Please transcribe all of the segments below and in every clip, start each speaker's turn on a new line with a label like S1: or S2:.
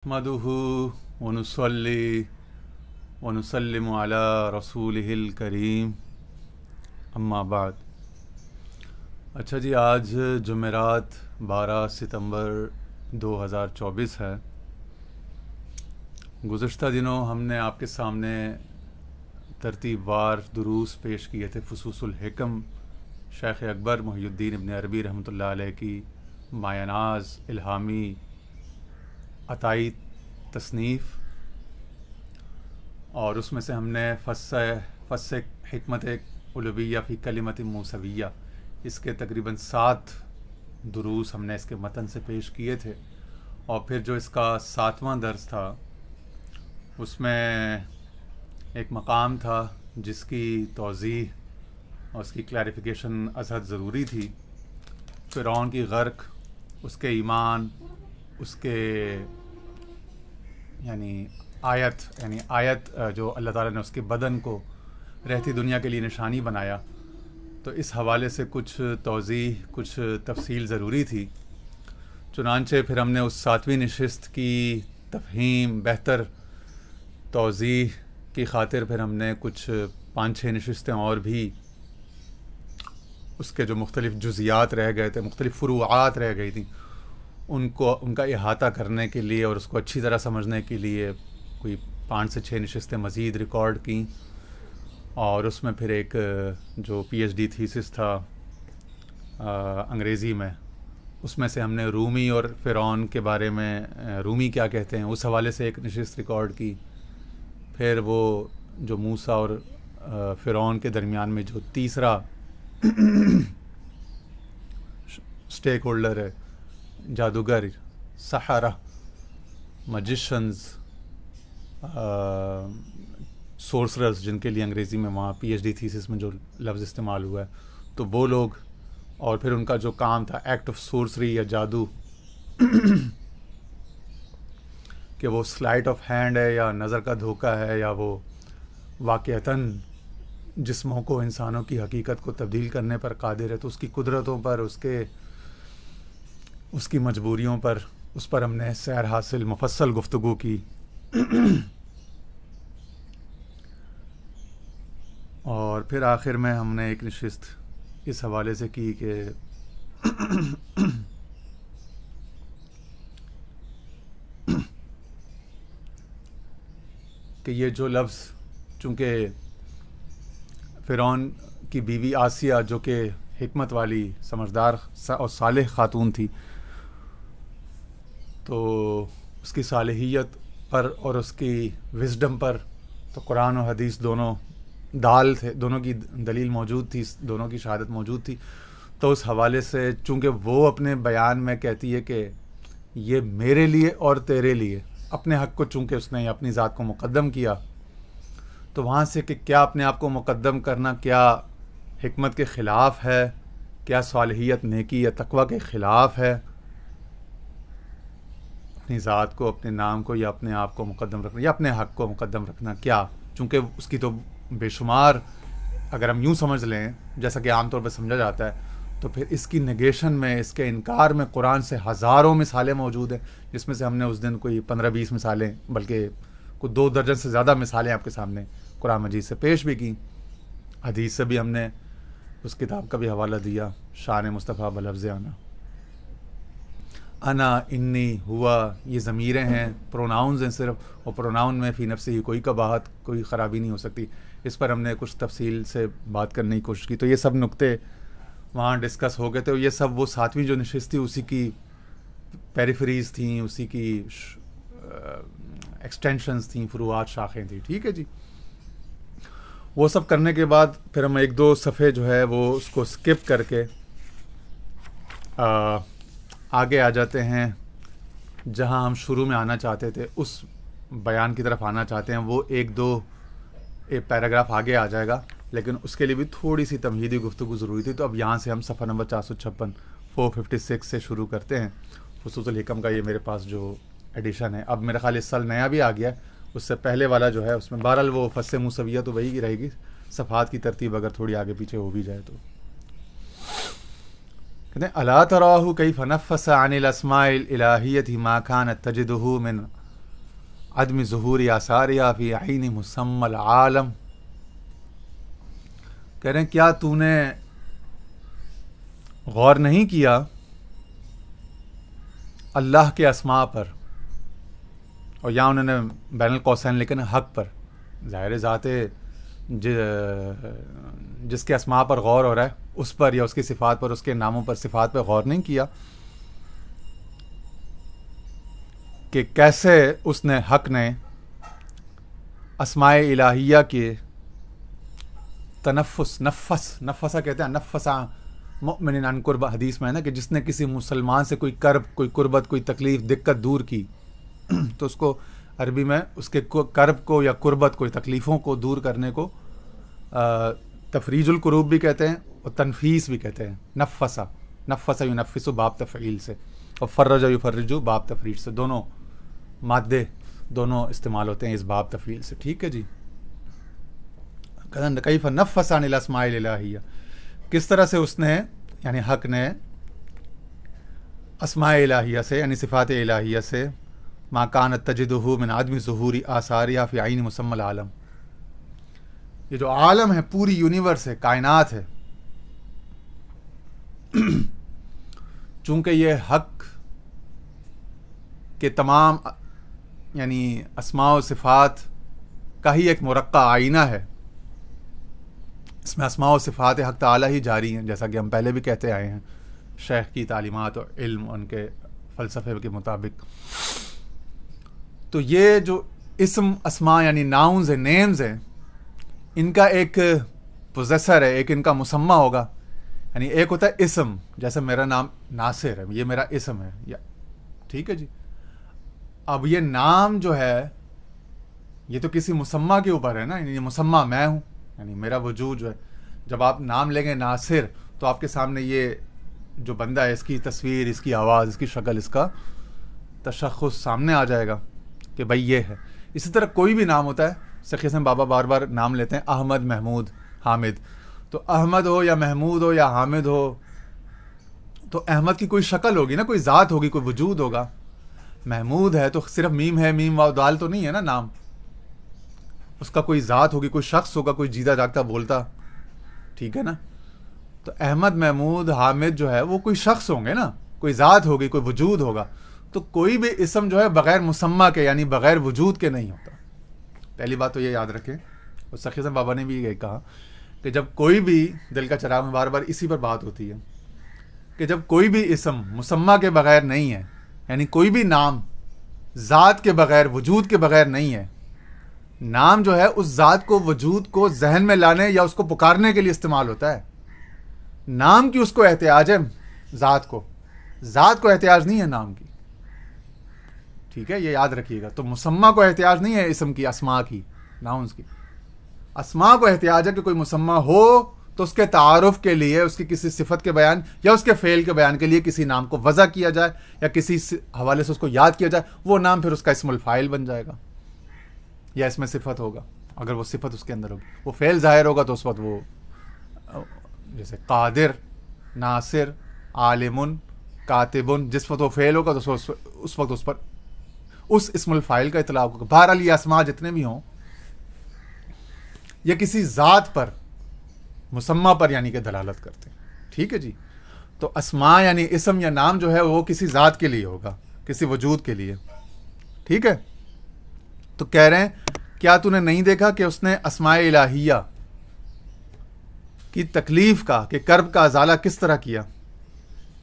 S1: نحمده ونصلي ونسلم على رسوله الکریم اما بعد۔ اچھا جی، آج جمعرات 12 ستمبر 2024 ہے۔ گزشتہ دنوں ہم نے آپ کے سامنے ترتیب وار دروس پیش کیے تھے فصوص الحکم شیخ اکبر محی الدین ابن عربی رحمۃ اللہ علیہ کی مایہ ناز الہامی عطائی تصنیف، اور اس میں سے ہم نے فص حکمت علویہ فی کلمت موسویہ، اس کے تقریباً 7 دروس ہم نے اس کے متن سے پیش کیے تھے، اور پھر جو اس کا 7واں درس تھا اس میں ایک مقام تھا جس کی توضیح اور اس کی کلیریفیکیشن ازحد ضروری تھی۔ فرعون کی غرق، اس کے ایمان، اس کے آیت جو اللہ تعالیٰ نے اس کے بدن کو رہتی دنیا کے لیے نشانی بنایا، تو اس حوالے سے کچھ توضیح، کچھ تفصیل ضروری تھی۔ چنانچہ پھر ہم نے اس 7ویں نشست کی تفہیم، بہتر توضیح کی خاطر پھر ہم نے کچھ 5-6 نشستیں اور بھی اس کے جو مختلف جزیات رہ گئے تھے، مختلف فروعات رہ گئی تھیں، ان کا احاطہ کرنے کے لیے اور اس کو اچھی طرح سمجھنے کے لیے کوئی 5 سے 6 نشستیں مزید ریکارڈ کیں، اور اس میں پھر ایک جو پی ایچ ڈی تھیسس تھا انگریزی میں، اس میں سے ہم نے رومی اور فرعون کے بارے میں، رومی کیا کہتے ہیں اس حوالے سے ایک نشست ریکارڈ کی۔ پھر وہ جو موسیٰ اور فرعون کے درمیان میں جو تیسرا سٹیک ہولڈر ہے، جادوگر، سحرہ، مجیشنز، سورسرز، جن کے لیے انگریزی میں وہاں پی ایچ ڈی تھیسس میں جو لفظ استعمال ہوا ہے، تو وہ لوگ، اور پھر ان کا جو کام تھا ایکٹ آف سورسری یا جادو، کہ وہ سلائٹ آف ہینڈ ہے یا نظر کا دھوکہ ہے، یا وہ واقعتاً جسموں کو، انسانوں کی حقیقت کو تبدیل کرنے پر قادر ہے، تو اس کی قدرتوں پر، اس کی مجبوریوں پر، اس پر ہم نے سیر حاصل مفصل گفتگو کی۔ اور پھر آخر میں ہم نے ایک نشست اس حوالے سے کی کہ یہ جو لفظ، چونکہ فرعون کی بیوی آسیہ جو کہ حکمت والی، سمجھدار اور صالح خاتون تھی، تو اس کی صالحیت پر اور اس کی وزڈم پر تو قرآن و حدیث دونوں دال تھے، دونوں کی دلیل موجود تھی، دونوں کی شہادت موجود تھی۔ تو اس حوالے سے چونکہ وہ اپنے بیان میں کہتی ہے کہ یہ میرے لیے اور تیرے لیے، اپنے حق کو چونکہ اس نے اپنی ذات کو مقدم کیا، تو وہاں سے کہ کیا اپنے آپ کو مقدم کرنا کیا حکمت کے خلاف ہے، کیا صالحیت، نیکی یا تقوی کے خلاف ہے، اپنی ذات کو، اپنے نام کو یا اپنے آپ کو مقدم رکھنا یا اپنے حق کو مقدم رکھنا کیا؟ چونکہ اس کی تو بے شمار، اگر ہم یوں سمجھ لیں جیسا کہ عام طور پہ سمجھا جاتا ہے، تو پھر اس کی نگیشن میں، اس کے انکار میں قرآن سے ہزاروں مثالیں موجود ہیں، جس میں سے ہم نے اس دن کوئی 15-20 مثالیں، بلکہ کوئی 2 درجن سے زیادہ مثالیں آپ کے سامنے قرآن مجید سے پیش بھی کی۔ حدیث سے بھی ہم نے اس کتاب کا بھی حوالہ دیا، شان مصطفیٰ بلفظ انا، انی، ہوا، یہ ضمیریں ہیں، پروناؤنز ہیں صرف، اور پروناؤن میں فی نفسی ہی کوئی قباحت، کوئی خرابی نہیں ہو سکتی۔ اس پر ہم نے کچھ تفصیل سے بات کرنے کی کوشش کی، تو یہ سب نقطے وہاں ڈسکس ہو گئے تھے، اور یہ سب وہ 7ویں جو نشست تھی اسی کی پیریفریز تھیں، اسی کی ایکسٹینشنز تھیں، فروعات، شاخیں تھیں۔ ٹھیک ہے جی، وہ سب کرنے کے بعد پھر ہم 1-2 صفحے جو ہے وہ اس کو سکپ کر کے آگے آ جاتے ہیں، جہاں ہم شروع میں آنا چاہتے تھے، اس بیان کی طرف آنا چاہتے ہیں۔ وہ 1-2 پیراگراف آگے آ جائے گا، لیکن اس کے لیے بھی تھوڑی سی تمہیدی گفتگو ضروری تھی، تو اب یہاں سے ہم صفحہ نمبر 456 سے شروع کرتے ہیں۔ فصوص الحکم کا یہ میرے پاس جو ایڈیشن ہے، اب میرا خیال اس سال نیا بھی آ گیا ہے، اس سے پہلے والا جو ہے اس میں بہرحال وہ فص موسویہ تو وہی رہے گی، صفحات کی ترتیب اگر تھوڑی آگے پیچھے ہو بھی جائے تو۔ کہتے ہیں الا تراہ کیف نفس عن الاسماء الالہیۃ ما كانت تجدہ من عدم ظہور آثاریہ فی عین مسمی العالم. کہہ رہے ہیں کیا تو نے غور نہیں کیا اللہ کے اسماء پر، اور یہاں انہوں نے بین القوسین لکھا حق پر، ظاہر ذات جس کے اسماء پر غور ہو رہا ہے اس پر، یا اس کی صفات پر، اس کے ناموں پر، صفات پہ غور نہیں کیا کہ کیسے اس نے حق نے اسماء الہیہ کے نفسا کہتے ہیں، نفسا مؤمن عن قرب، حدیث میں ہے نا کہ جس نے کسی مسلمان سے کوئی کرب، کوئی قربت، کوئی تکلیف، دقت دور کی تو اس کو عربی میں اس کے کرب کو یا قربت کو، تکلیفوں کو دور کرنے کو تفریج القروب بھی کہتے ہیں اور تنفیس بھی کہتے ہیں. نفسا ینفس باب تفعیل سے، اور فرج یفرج باب تفریج سے، دونوں مادے دونوں استعمال ہوتے ہیں اس باب تفعیل سے. ٹھیک ہے جی. کیف نفس عن الاسماء الالہیہ، کس طرح سے اس نے یعنی حق نے اسماء الہیہ سے یعنی صفات الہیہ سے ما کانت تجدہ من عدم ظہور آثاریہ فی عین مسمی العالم، یہ جو عالم ہے پوری یونیورس ہے، کائنات ہے، چونکہ یہ حق کے تمام یعنی اسماء و صفات کا ہی ایک مرقع آئینہ ہے، اس میں اسماء و صفات حق تعالی ہی جاری ہیں، جیسا کہ ہم پہلے بھی کہتے آئے ہیں شیخ کی تعلیمات اور علم ان کے فلسفے کے مطابق. تو یہ جو اسم اسماء یعنی ناؤنز ہیں، نیمز ہیں، ان کا ایک پوزیسر ہے، ایک ان کا مسمہ ہوگا. یعنی ایک ہوتا ہے اسم، جیسے میرا نام ناصر ہے، یہ میرا اسم ہے، یا ٹھیک ہے جی. اب یہ نام جو ہے یہ تو کسی مسمہ کے اوپر ہے نا، یعنی یہ مسمہ میں ہوں، یعنی میرا وجود جو ہے. جب آپ نام لیں گے ناصر تو آپ کے سامنے یہ جو بندہ ہے، اس کی تصویر، اس کی آواز، اس کی شکل، اس کا تشخص سامنے آ جائے گا کہ بھائی یہ ہے. اسی طرح کوئی بھی نام ہوتا ہے، سخی حسن بابا بار بار نام لیتے ہیں احمد، محمود، حامد. تو احمد ہو یا محمود ہو یا حامد ہو تو احمد کی کوئی شکل ہوگی نا، کوئی ذات ہوگی، کوئی وجود ہوگا. محمود ہے تو صرف میم ہے، میم واو دال تو نہیں ہے نا نام، اس کا کوئی ذات ہوگی، کوئی شخص ہوگا، کوئی جیتا جاگتا بولتا. ٹھیک ہے نا. تو احمد، محمود، حامد جو ہے وہ کوئی شخص ہوں گے نا، کوئی ذات ہوگی، کوئی وجود ہوگا. تو کوئی بھی اسم جو ہے بغیر مسمہ کے یعنی بغیر وجود کے نہیں ہوتا. پہلی بات تو یہ یاد رکھیں. اور سخی حسن بابا نے بھی یہ کہا کہ جب کوئی بھی، دل کا چراغ میں بار بار اسی پر بات ہوتی ہے کہ جب کوئی بھی اسم مسمہ کے بغیر نہیں ہے، یعنی کوئی بھی نام ذات کے بغیر، وجود کے بغیر نہیں ہے. نام جو ہے اس ذات کو، وجود کو ذہن میں لانے یا اس کو پکارنے کے لیے استعمال ہوتا ہے. نام کی اس کو احتیاج ہے، ذات کو احتیاج نہیں ہے نام کی. ٹھیک ہے، یہ یاد رکھیے گا. تو مسمہ کو احتیاج نہیں ہے اسم کی، اسماء کی، ناؤنز کی. اسماء کو احتیاج ہے کہ کوئی مسمہ ہو تو اس کے تعارف کے لیے، اس کی کسی صفت کے بیان یا اس کے فعل کے بیان کے لیے کسی نام کو وضع کیا جائے یا کسی حوالے سے اس کو یاد کیا جائے. وہ نام پھر اس کا اسم الفاعل بن جائے گا یا اس میں صفت ہوگا اگر وہ صفت اس کے اندر ہوگی. وہ فعل ظاہر ہوگا تو اس وقت وہ جیسے قادر، ناصر، عالم، کاتب، جس وقت وہ فعل ہوگا تو اس وقت اس پر اس اسم الفاعل کا اطلاق ہوگا. بہرحال یہ اسماء جتنے بھی ہوں یہ کسی ذات پر، مسمہ پر یعنی کہ دلالت کرتے ہیں. ٹھیک ہے جی. تو اسماء یعنی اسم یا نام جو ہے وہ کسی ذات کے لیے ہوگا، کسی وجود کے لیے. ٹھیک ہے. تو کہہ رہے ہیں کیا تو نے نہیں دیکھا کہ اس نے اسماء الہیہ کی تکلیف کا، کہ کرب کا ازالہ کس طرح کیا،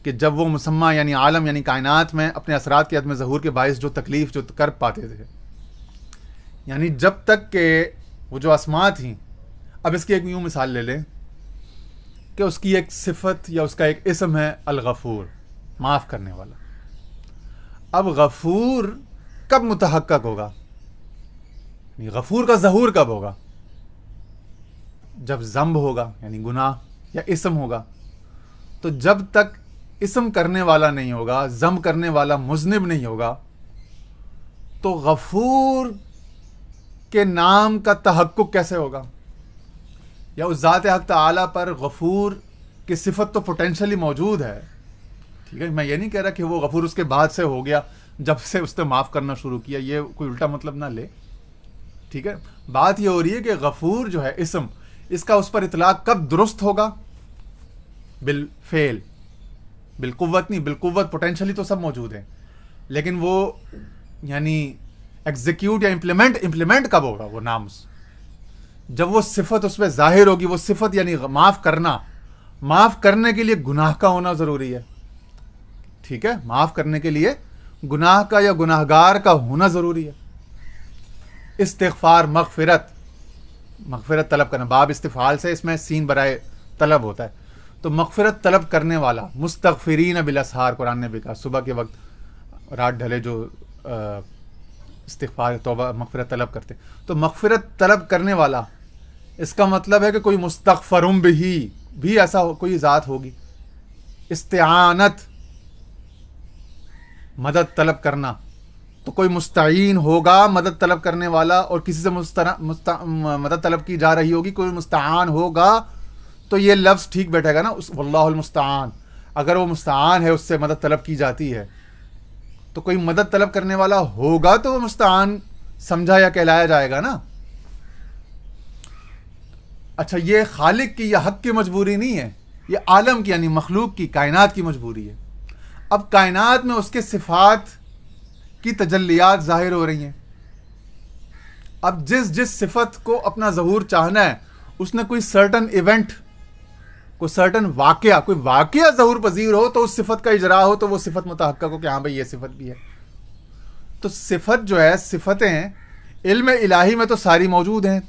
S1: کہ جب وہ مسمہ یعنی عالم یعنی کائنات میں اپنے اثرات کے عدم ظہور کے باعث جو تکلیف، جو کرب پاتے تھے، یعنی جب تک کہ وہ جو اسماء تھیں. اب اس کی ایک یوں مثال لے لیں کہ اس کی ایک صفت یا اس کا ایک اسم ہے الغفور، معاف کرنے والا. اب غفور کب متحقق ہوگا، یعنی غفور کا ظہور کب ہوگا؟ جب ذنب ہوگا یعنی گناہ یا اسم ہوگا. تو جب تک اسم کرنے والا نہیں ہوگا، ذنب کرنے والا مذنب نہیں ہوگا، تو غفور کے نام کا تحقق کیسے ہوگا؟ یا اس ذات حق تعالی پر غفور کی صفت تو پوٹینشلی موجود ہے. ٹھیک ہے، میں یہ نہیں کہہ رہا کہ وہ غفور اس کے بعد سے ہو گیا. جب سے اس نے معاف کرنا شروع کیا. یہ کوئی الٹا مطلب نہ لے, ٹھیک ہے. بات یہ ہو رہی ہے کہ غفور جو ہے اسم, اس کا اس پر اطلاق کب درست ہوگا؟ بالفعل, بالقوت نہیں. بالقوت پوٹینشلی تو سب موجود ہیں, لیکن وہ یعنی ایگزیکیوٹ یا امپلیمنٹ کب ہوگا وہ نام؟ جب وہ صفت اس پہ ظاہر ہوگی. وہ صفت یعنی معاف کرنا. معاف کرنے کے لیے گناہ کا ہونا ضروری ہے, ٹھیک ہے. معاف کرنے کے لیے گناہ کا یا گناہ گار کا ہونا ضروری ہے. استغفار, مغفرت طلب کرنا, باب استفعال سے اس میں سین برائے طلب ہوتا ہے. تو مغفرت طلب کرنے والا, مستغفرین بالاسحار, قرآن نے بھی کہا صبح کے وقت رات ڈھلے جو استغفار توبہ مغفرت طلب کرتے. تو مغفرت طلب کرنے والا, اس کا مطلب ہے کہ کوئی مستغفرم بھی ایسا کوئی ذات ہوگی. استعانت, مدد طلب کرنا, تو کوئی مستعین ہوگا مدد طلب کرنے والا, اور کسی سے مدد طلب کی جا رہی ہوگی, کوئی مستعان ہوگا. تو یہ لفظ ٹھیک بیٹھے گا نا, واللہ المستعان. اگر وہ مستعان ہے, اس سے مدد طلب کی جاتی ہے, تو کوئی مدد طلب کرنے والا ہوگا تو وہ مستعان سمجھا یا کہلایا جائے گا نا. اچھا, یہ خالق کی یا حق کی مجبوری نہیں ہے, یہ عالم کی یعنی مخلوق کی, کائنات کی مجبوری ہے. اب کائنات میں اس کے صفات کی تجلیات ظاہر ہو رہی ہیں. اب جس صفت کو اپنا ظہور چاہنا ہے, اس نے کوئی سرٹن ایونٹ, کوئی سرٹن واقعہ, کوئی واقعہ ظہور پذیر ہو تو اس صفت کا اجرا ہو, تو وہ صفت متحقق ہو کہ ہاں بھائی یہ صفت بھی ہے. تو صفت جو ہے, صفتیں علم الہی میں تو ساری موجود ہیں,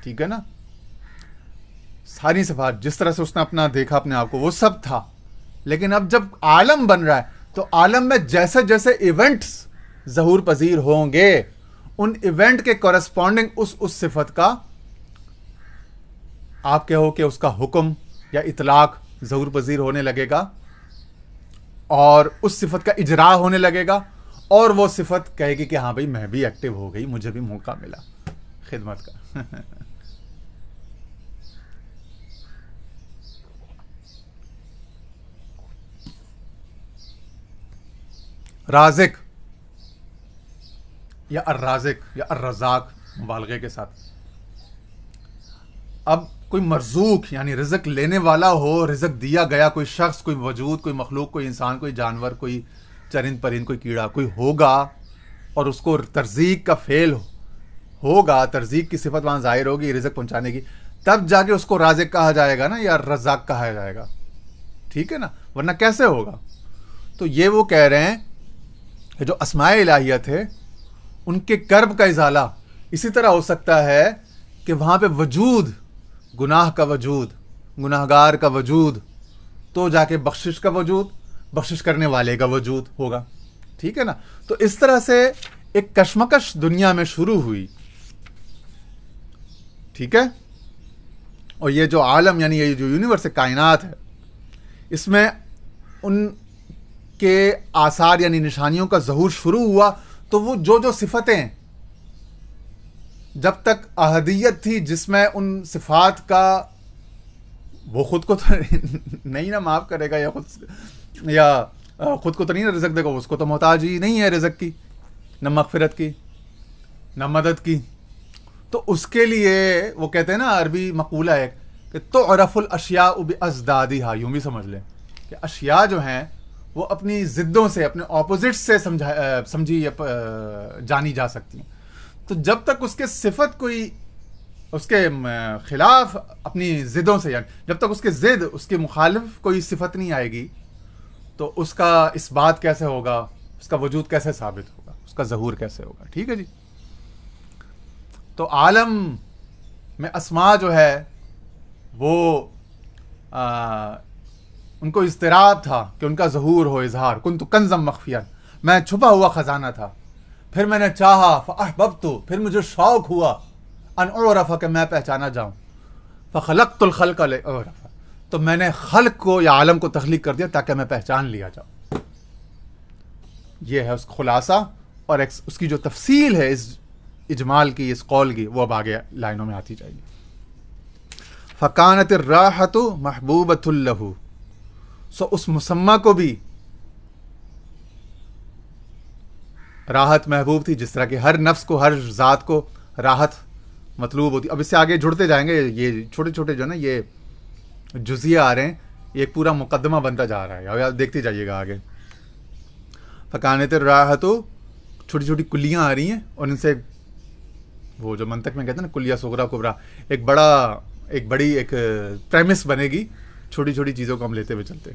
S1: ٹھیک ہے نا. ساری صفات جس طرح سے اس نے اپنا دیکھا اپنے آپ کو, وہ سب تھا. لیکن اب جب عالم بن رہا ہے, تو عالم میں جیسے جیسے ایونٹس ظہور پذیر ہوں گے, ان ایونٹ کے کورسپونڈنگ اس صفت کا آپ کہو کہ اس کا حکم یا اطلاق ظہور پذیر ہونے لگے گا, اور اس صفت کا اجرا ہونے لگے گا, اور وہ صفت کہے گی کہ ہاں بھائی میں بھی ایکٹیو ہو گئی, مجھے بھی موقع ملا خدمت کا. رازق یا الرازق یا الرزاق مبالغے کے ساتھ. اب کوئی مرزوق یعنی رزق لینے والا ہو, رزق دیا گیا کوئی شخص, کوئی وجود, کوئی مخلوق, کوئی انسان, کوئی جانور, کوئی چرند پرند, کوئی کیڑا, کوئی ہوگا, اور اس کو ترزیق کا فعل ہوگا, ترزیق کی صفت وہاں ظاہر ہوگی رزق پہنچانے کی, تب جا کے اس کو رازق کہا جائے گا نا, یا رزاق کہا جائے گا, ٹھیک ہے نا. ورنہ کیسے ہوگا؟ تو یہ وہ کہہ رہے ہیں کہ جو اسماء الہیہ تھے, ان کے کرب کا ازالہ اسی طرح ہو سکتا ہے کہ وہاں پہ وجود, گناہ کا وجود, گناہ گار کا وجود, تو جا کے بخشش کا وجود, بخشش کرنے والے کا وجود ہوگا, ٹھیک ہے نا. تو اس طرح سے ایک کشمکش دنیا میں شروع ہوئی, ٹھیک ہے. اور یہ جو عالم یعنی یہ جو یونیورس کائنات ہے, اس میں ان کے آثار یعنی نشانیوں کا ظہور شروع ہوا. تو وہ جو صفتیں جب تک احدیت تھی, جس میں ان صفات کا وہ خود کو تو نہیں نا معاف کرے گا, یا خود کو تو نہیں نا رزق دے گا, اس کو تو محتاج ہی نہیں ہے رزق کی, نہ مغفرت کی, نہ مدد کی. تو اس کے لیے وہ کہتے ہیں نا, عربی مقولہ ہے کہ تعرف الاشیاء بازدادها, یوں بھی سمجھ لیں کہ اشیاء جو ہیں وہ اپنی ضدوں سے, اپنے اپوزٹ سے سمجھی جانی جا سکتی ہیں. تو جب تک اس کے صفت کوئی اس کے خلاف اپنی ضدوں سے, یعنی جب تک اس کے ضد, اس کے مخالف کوئی صفت نہیں آئے گی, تو اس کا اس بات کیسے ہوگا, اس کا وجود کیسے ثابت ہوگا, اس کا ظہور کیسے ہوگا, ٹھیک ہے جی. تو عالم میں اسماء جو ہے وہ ان کو اضطراب تھا کہ ان کا ظہور ہو, اظہار. کنت کنزم مخفیا, میں چھپا ہوا خزانہ تھا, پھر میں نے چاہا, فاحببت, پھر مجھے شوق ہوا, ان اعرف, کہ میں پہچانا جاؤں, فخلقت الخلق لاعرف, تو میں نے خلق کو یا عالم کو تخلیق کر دیا تاکہ میں پہچان لیا جاؤں. یہ ہے اس خلاصہ, اور اس کی جو تفصیل ہے اس اجمال کی, اس قول کی, وہ اب آگے لائنوں میں آتی جائے گی. فکانت الراحۃ محبوبۃ لہ, سو اس مسمى کو بھی راحت محبوب تھی، جس طرح کہ ہر نفس کو، ہر ذات کو راحت مطلوب ہوتی. اب اس سے آگے جڑتے جائیں گے، یہ چھوٹے چھوٹے جو ہے نا یہ جزیے آ رہے ہیں، یہ ایک پورا مقدمہ بنتا جا رہا ہے. اب آپ دیکھتے جائیے گا آگے. فکانت الراحت، چھوٹی چھوٹی کلیاں آ رہی ہیں، اور ان سے وہ جو منطق میں کہتے ہیں نا کلیہ صغریٰ کبریٰ، ایک بڑی پریمس بنے گی چھوٹی چھوٹی چیزوں کو ہم لیتے ہوئے چلتے.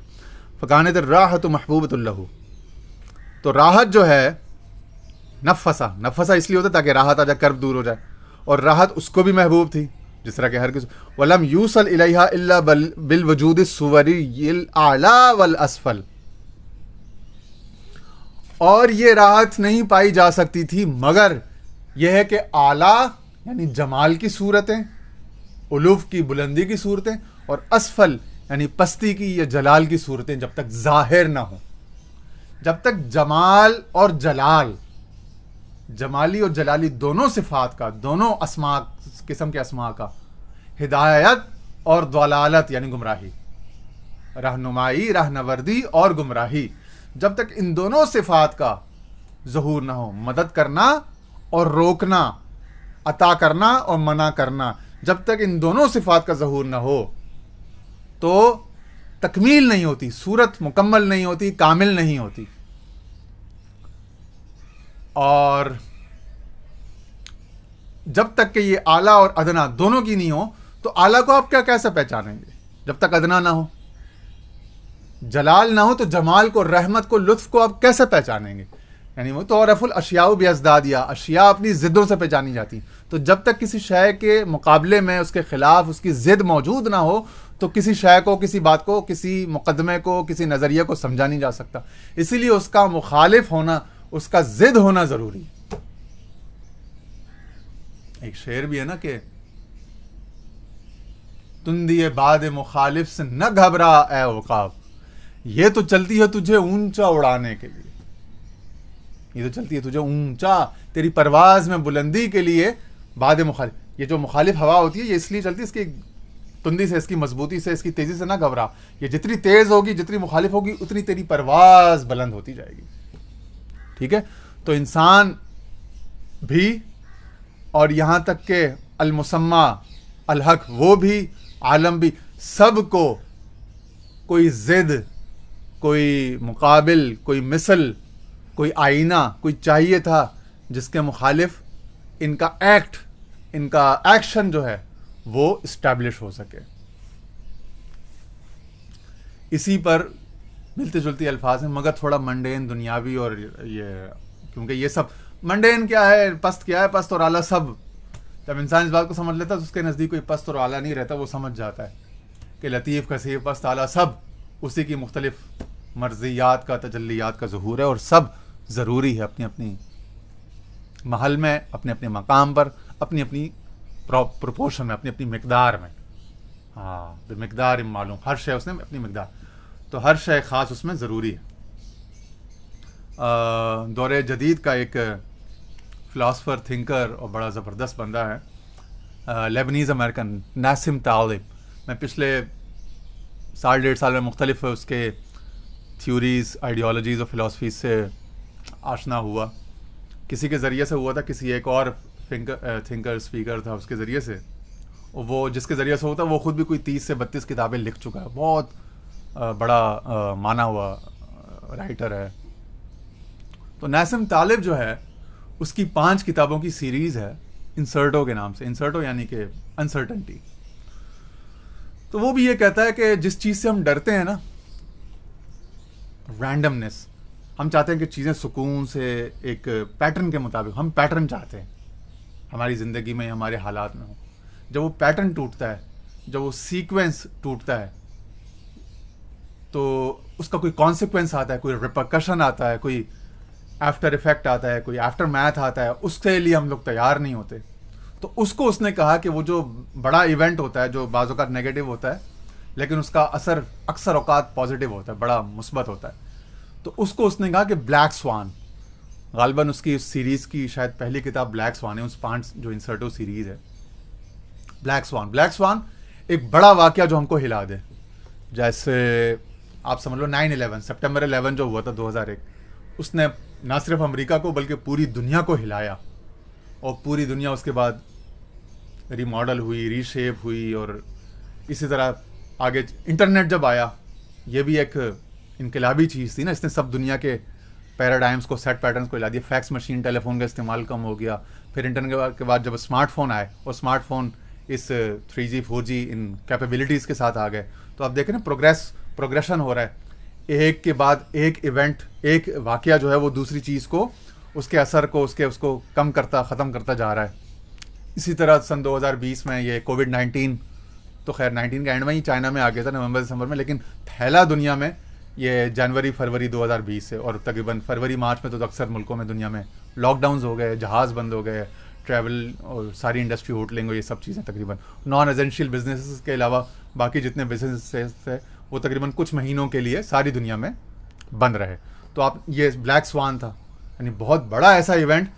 S1: فکانت الراحت محبوبۃ لہ، تو راحت جو ہے نفسا اس لیے ہوتا تاکہ راحت آ جائے، کرب دور ہو جائے، اور راحت اس کو بھی محبوب تھی، جس طرح کہ ہر کسی. ولم یوصل الیہا الا بالوجود الصوری الاعلی والاسفل، اور یہ راحت نہیں پائی جا سکتی تھی مگر یہ ہے کہ اعلیٰ یعنی جمال کی صورتیں، علوف کی بلندی کی صورتیں، اور اسفل یعنی پستی کی یا جلال کی صورتیں جب تک ظاہر نہ ہوں. جب تک جمال اور جلال، جمالی اور جلالی دونوں صفات کا، دونوں اسماء قسم کے اسماء کا، ہدایت اور ضلالت یعنی گمراہی، رہنمائی، رہنوردی اور گمراہی، جب تک ان دونوں صفات کا ظہور نہ ہو، مدد کرنا اور روکنا، عطا کرنا اور منع کرنا، جب تک ان دونوں صفات کا ظہور نہ ہو تو تکمیل نہیں ہوتی، صورت مکمل نہیں ہوتی، کامل نہیں ہوتی. اور جب تک کہ یہ اعلیٰ اور ادنا دونوں کی نہیں ہو تو اعلیٰ کو آپ کیسے پہچانیں گے جب تک ادنا نہ ہو؟ جلال نہ ہو تو جمال کو، رحمت کو، لطف کو آپ کیسے پہچانیں گے؟ یعنی وہ تو عرف الاشیاء بازدادیہ، اشیاء اپنی ضدوں سے پہچانی جاتی. تو جب تک کسی شے کے مقابلے میں، اس کے خلاف اس کی ضد موجود نہ ہو تو کسی شے کو، کسی بات کو، کسی مقدمے کو، کسی نظریے کو سمجھا نہیں جا سکتا. اسی لیے اس کا مخالف ہونا، اس کا ضد ہونا ضروری. ایک شعر بھی ہے نا کہ تندی باد مخالف سے نہ گھبرا اے عقاب، یہ تو چلتی ہے تجھے اونچا اڑانے کے لیے، یہ تو چلتی ہے تجھے اونچا، تیری پرواز میں بلندی کے لیے. باد مخالف، یہ جو مخالف ہوا ہوتی ہے یہ اس لیے چلتی ہے، اس کی تندی سے، اس کی مضبوطی سے، اس کی تیزی سے نہ گھبرا. یہ جتنی تیز ہوگی، جتنی مخالف ہوگی، اتنی تیری پرواز بلند ہوتی جائے گی. ٹھیک ہے؟ تو انسان بھی، اور یہاں تک کہ المسمى الحق وہ بھی، عالم بھی، سب کو کوئی ضد، کوئی مقابل، کوئی مثل، کوئی آئینہ، کوئی چاہیے تھا جس کے مخالف ان کا ایکٹ، ان کا ایکشن جو ہے وہ اسٹیبلش ہو سکے. اسی پر ملتے جلتی الفاظ ہیں، مگر تھوڑا منڈین، دنیاوی، اور یہ کیونکہ یہ سب منڈین کیا ہے، پست کیا ہے، پست اور اعلیٰ سب. جب انسان اس بات کو سمجھ لیتا ہے تو اس کے نزدیک کوئی پست اور اعلیٰ نہیں رہتا. وہ سمجھ جاتا ہے کہ لطیف، کثیر، پست، اعلیٰ سب اسی کی مختلف مرضیات کا، تجلیات کا ظہور ہے، اور سب ضروری ہے اپنی اپنی محل میں، اپنے اپنے مقام پر، اپنی اپنی پروپورشن میں، اپنی اپنی مقدار میں. ہاں، مقدار معلوم، ہر شے اس نے اپنی مقدار، تو ہر شے خاص اس میں ضروری ہے. دور جدید کا ایک فلاسفر، تھنکر اور بڑا زبردست بندہ ہے، لیبنیز امریکن، ناسم طالب. میں پچھلے 1.5 سال میں مختلف اس کے تھیوریز، آئیڈیالوجیز اور فلاسفیز سے آشنا ہوا. کسی کے ذریعے سے ہوا تھا، کسی ایک اور تھنکر، اسپیکر تھا، اس کے ذریعے سے. وہ جس کے ذریعے سے ہوتا وہ خود بھی کوئی 30 سے 32 کتابیں لکھ چکا ہے، بہت بڑا مانا ہوا رائٹر ہے. تو ناسم طالب جو ہے، اس کی 5 کتابوں کی سیریز ہے انسرٹو کے نام سے. انسرٹو یعنی کہ انسرٹنٹی. تو وہ بھی یہ کہتا ہے کہ جس چیز سے ہم ڈرتے ہیں نا، رینڈمنس، ہم چاہتے ہیں کہ چیزیں سکون سے ایک پیٹرن کے مطابق، ہم پیٹرن چاہتے ہیں ہماری زندگی میں، ہمارے حالات میں ہو. جب وہ پیٹرن ٹوٹتا ہے، جب وہ سیکوینس ٹوٹتا ہے تو اس کا کوئی کانسیکوینس آتا ہے، کوئی ریپرکشن آتا ہے، کوئی آفٹر ایفیکٹ آتا ہے، کوئی آفٹر میتھ آتا ہے، اس کے لیے ہم لوگ تیار نہیں ہوتے. تو اس کو اس نے کہا کہ وہ جو بڑا ایونٹ ہوتا ہے، جو بعض اوقات نیگیٹو ہوتا ہے لیکن اس کا اثر اکثر اوقات پازیٹیو ہوتا ہے، بڑا مثبت ہوتا ہے. تو اس کو اس نے کہا کہ بلیک سوان، غالباً اس کی اس سیریز کی شاید پہلی کتاب بلیک سوان ہے، اس 5 جو انسرٹو سیریز ہے. بلیک سوان ایک بڑا واقعہ جو ہم کو ہلا دے. جیسے آپ سمجھ لو 9/11، سپٹمبر 11 جو ہوا تھا 2001، اس نے نہ صرف امریکہ کو بلکہ پوری دنیا کو ہلایا, اور پوری دنیا اس کے بعد ری ماڈل ہوئی, ری شیپ ہوئی. اور اسی طرح آگے انٹرنیٹ جب آیا, یہ بھی ایک انقلابی چیز تھی نا, اس نے سب دنیا کے پیراڈائمس کو, سیٹ پیٹرنس کو ہلا دیا. فیکس مشین, ٹیلی فون کا استعمال کم ہو گیا. پھر انٹرنیٹ کے بعد جب اسمارٹ فون آئے, اور اسمارٹ فون اس 3G 4G ان کیپیبلٹیز کے ساتھ آ گئے, تو آپ دیکھیں نا پروگریشن ہو رہا ہے. ایک کے بعد ایک ایونٹ, ایک واقعہ جو ہے وہ دوسری چیز کو, اس کے اثر کو, اس کو کم کرتا, ختم کرتا جا رہا ہے. اسی طرح سن 2020 میں یہ کووڈ-19, تو خیر 19 کا اینڈ میں ہی چائنا میں آ گیا تھا نومبر دسمبر میں, لیکن پھیلا دنیا میں یہ جنوری فروری 2020 سے, اور تقریباً فروری مارچ میں تو اکثر ملکوں میں دنیا میں لاک ڈاؤنز ہو گئے, جہاز بند ہو گئے, ٹریول اور ساری انڈسٹری, ہوٹلنگ اور یہ سب چیزیں تقریباً نان ایسینشیل بزنسز کے علاوہ باقی جتنے بزنسز تھے وہ تقریباً کچھ مہینوں کے لیے ساری دنیا میں بند رہے. تو آپ یہ بلیک سوان تھا, یعنی بہت بڑا ایسا ایونٹ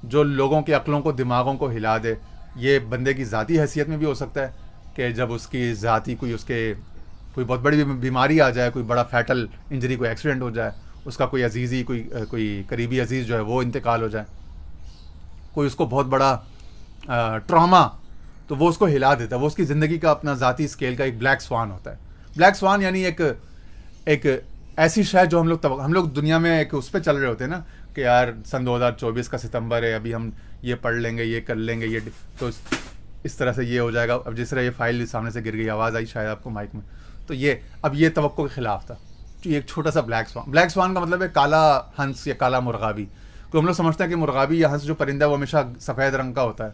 S1: جو لوگوں کے عقلوں کو, دماغوں کو ہلا دے. یہ بندے کی ذاتی حیثیت میں بھی ہو سکتا ہے کہ جب اس کی ذاتی کوئی بہت بڑی بیماری آ جائے, کوئی بڑا فیٹل انجری, کوئی ایکسیڈنٹ ہو جائے, اس کا کوئی عزیزی, کوئی قریبی عزیز جو ہے وہ انتقال ہو جائے, کوئی اس کو بہت بڑا ٹراما, تو وہ اس کو ہلا دیتا ہے. وہ اس کی زندگی کا اپنا ذاتی اسکیل کا ایک بلیک سوان ہوتا ہے. بلیک سوان یعنی ایک ایسی شے جو ہم لوگ دنیا میں ایک اس پہ چل رہے ہوتے ہیں نا, کہ یار سن 2024 کا ستمبر ہے, ابھی ہم یہ پڑھ لیں گے, یہ کر لیں گے, یہ تو اس طرح سے یہ ہو جائے گا. اب جس طرح یہ فائل سامنے سے گر گئی, آواز آئی شاید آپ کو مائک میں, تو یہ توقع کے خلاف تھا. یہ ایک چھوٹا سا بلیک سوان کا مطلب ہے کالا ہنس یا کالا مرغابی. تو ہم لوگ سمجھتے ہیں کہ مرغابی یا ہنس جو پرندہ ہے وہ ہمیشہ سفید رنگ کا ہوتا ہے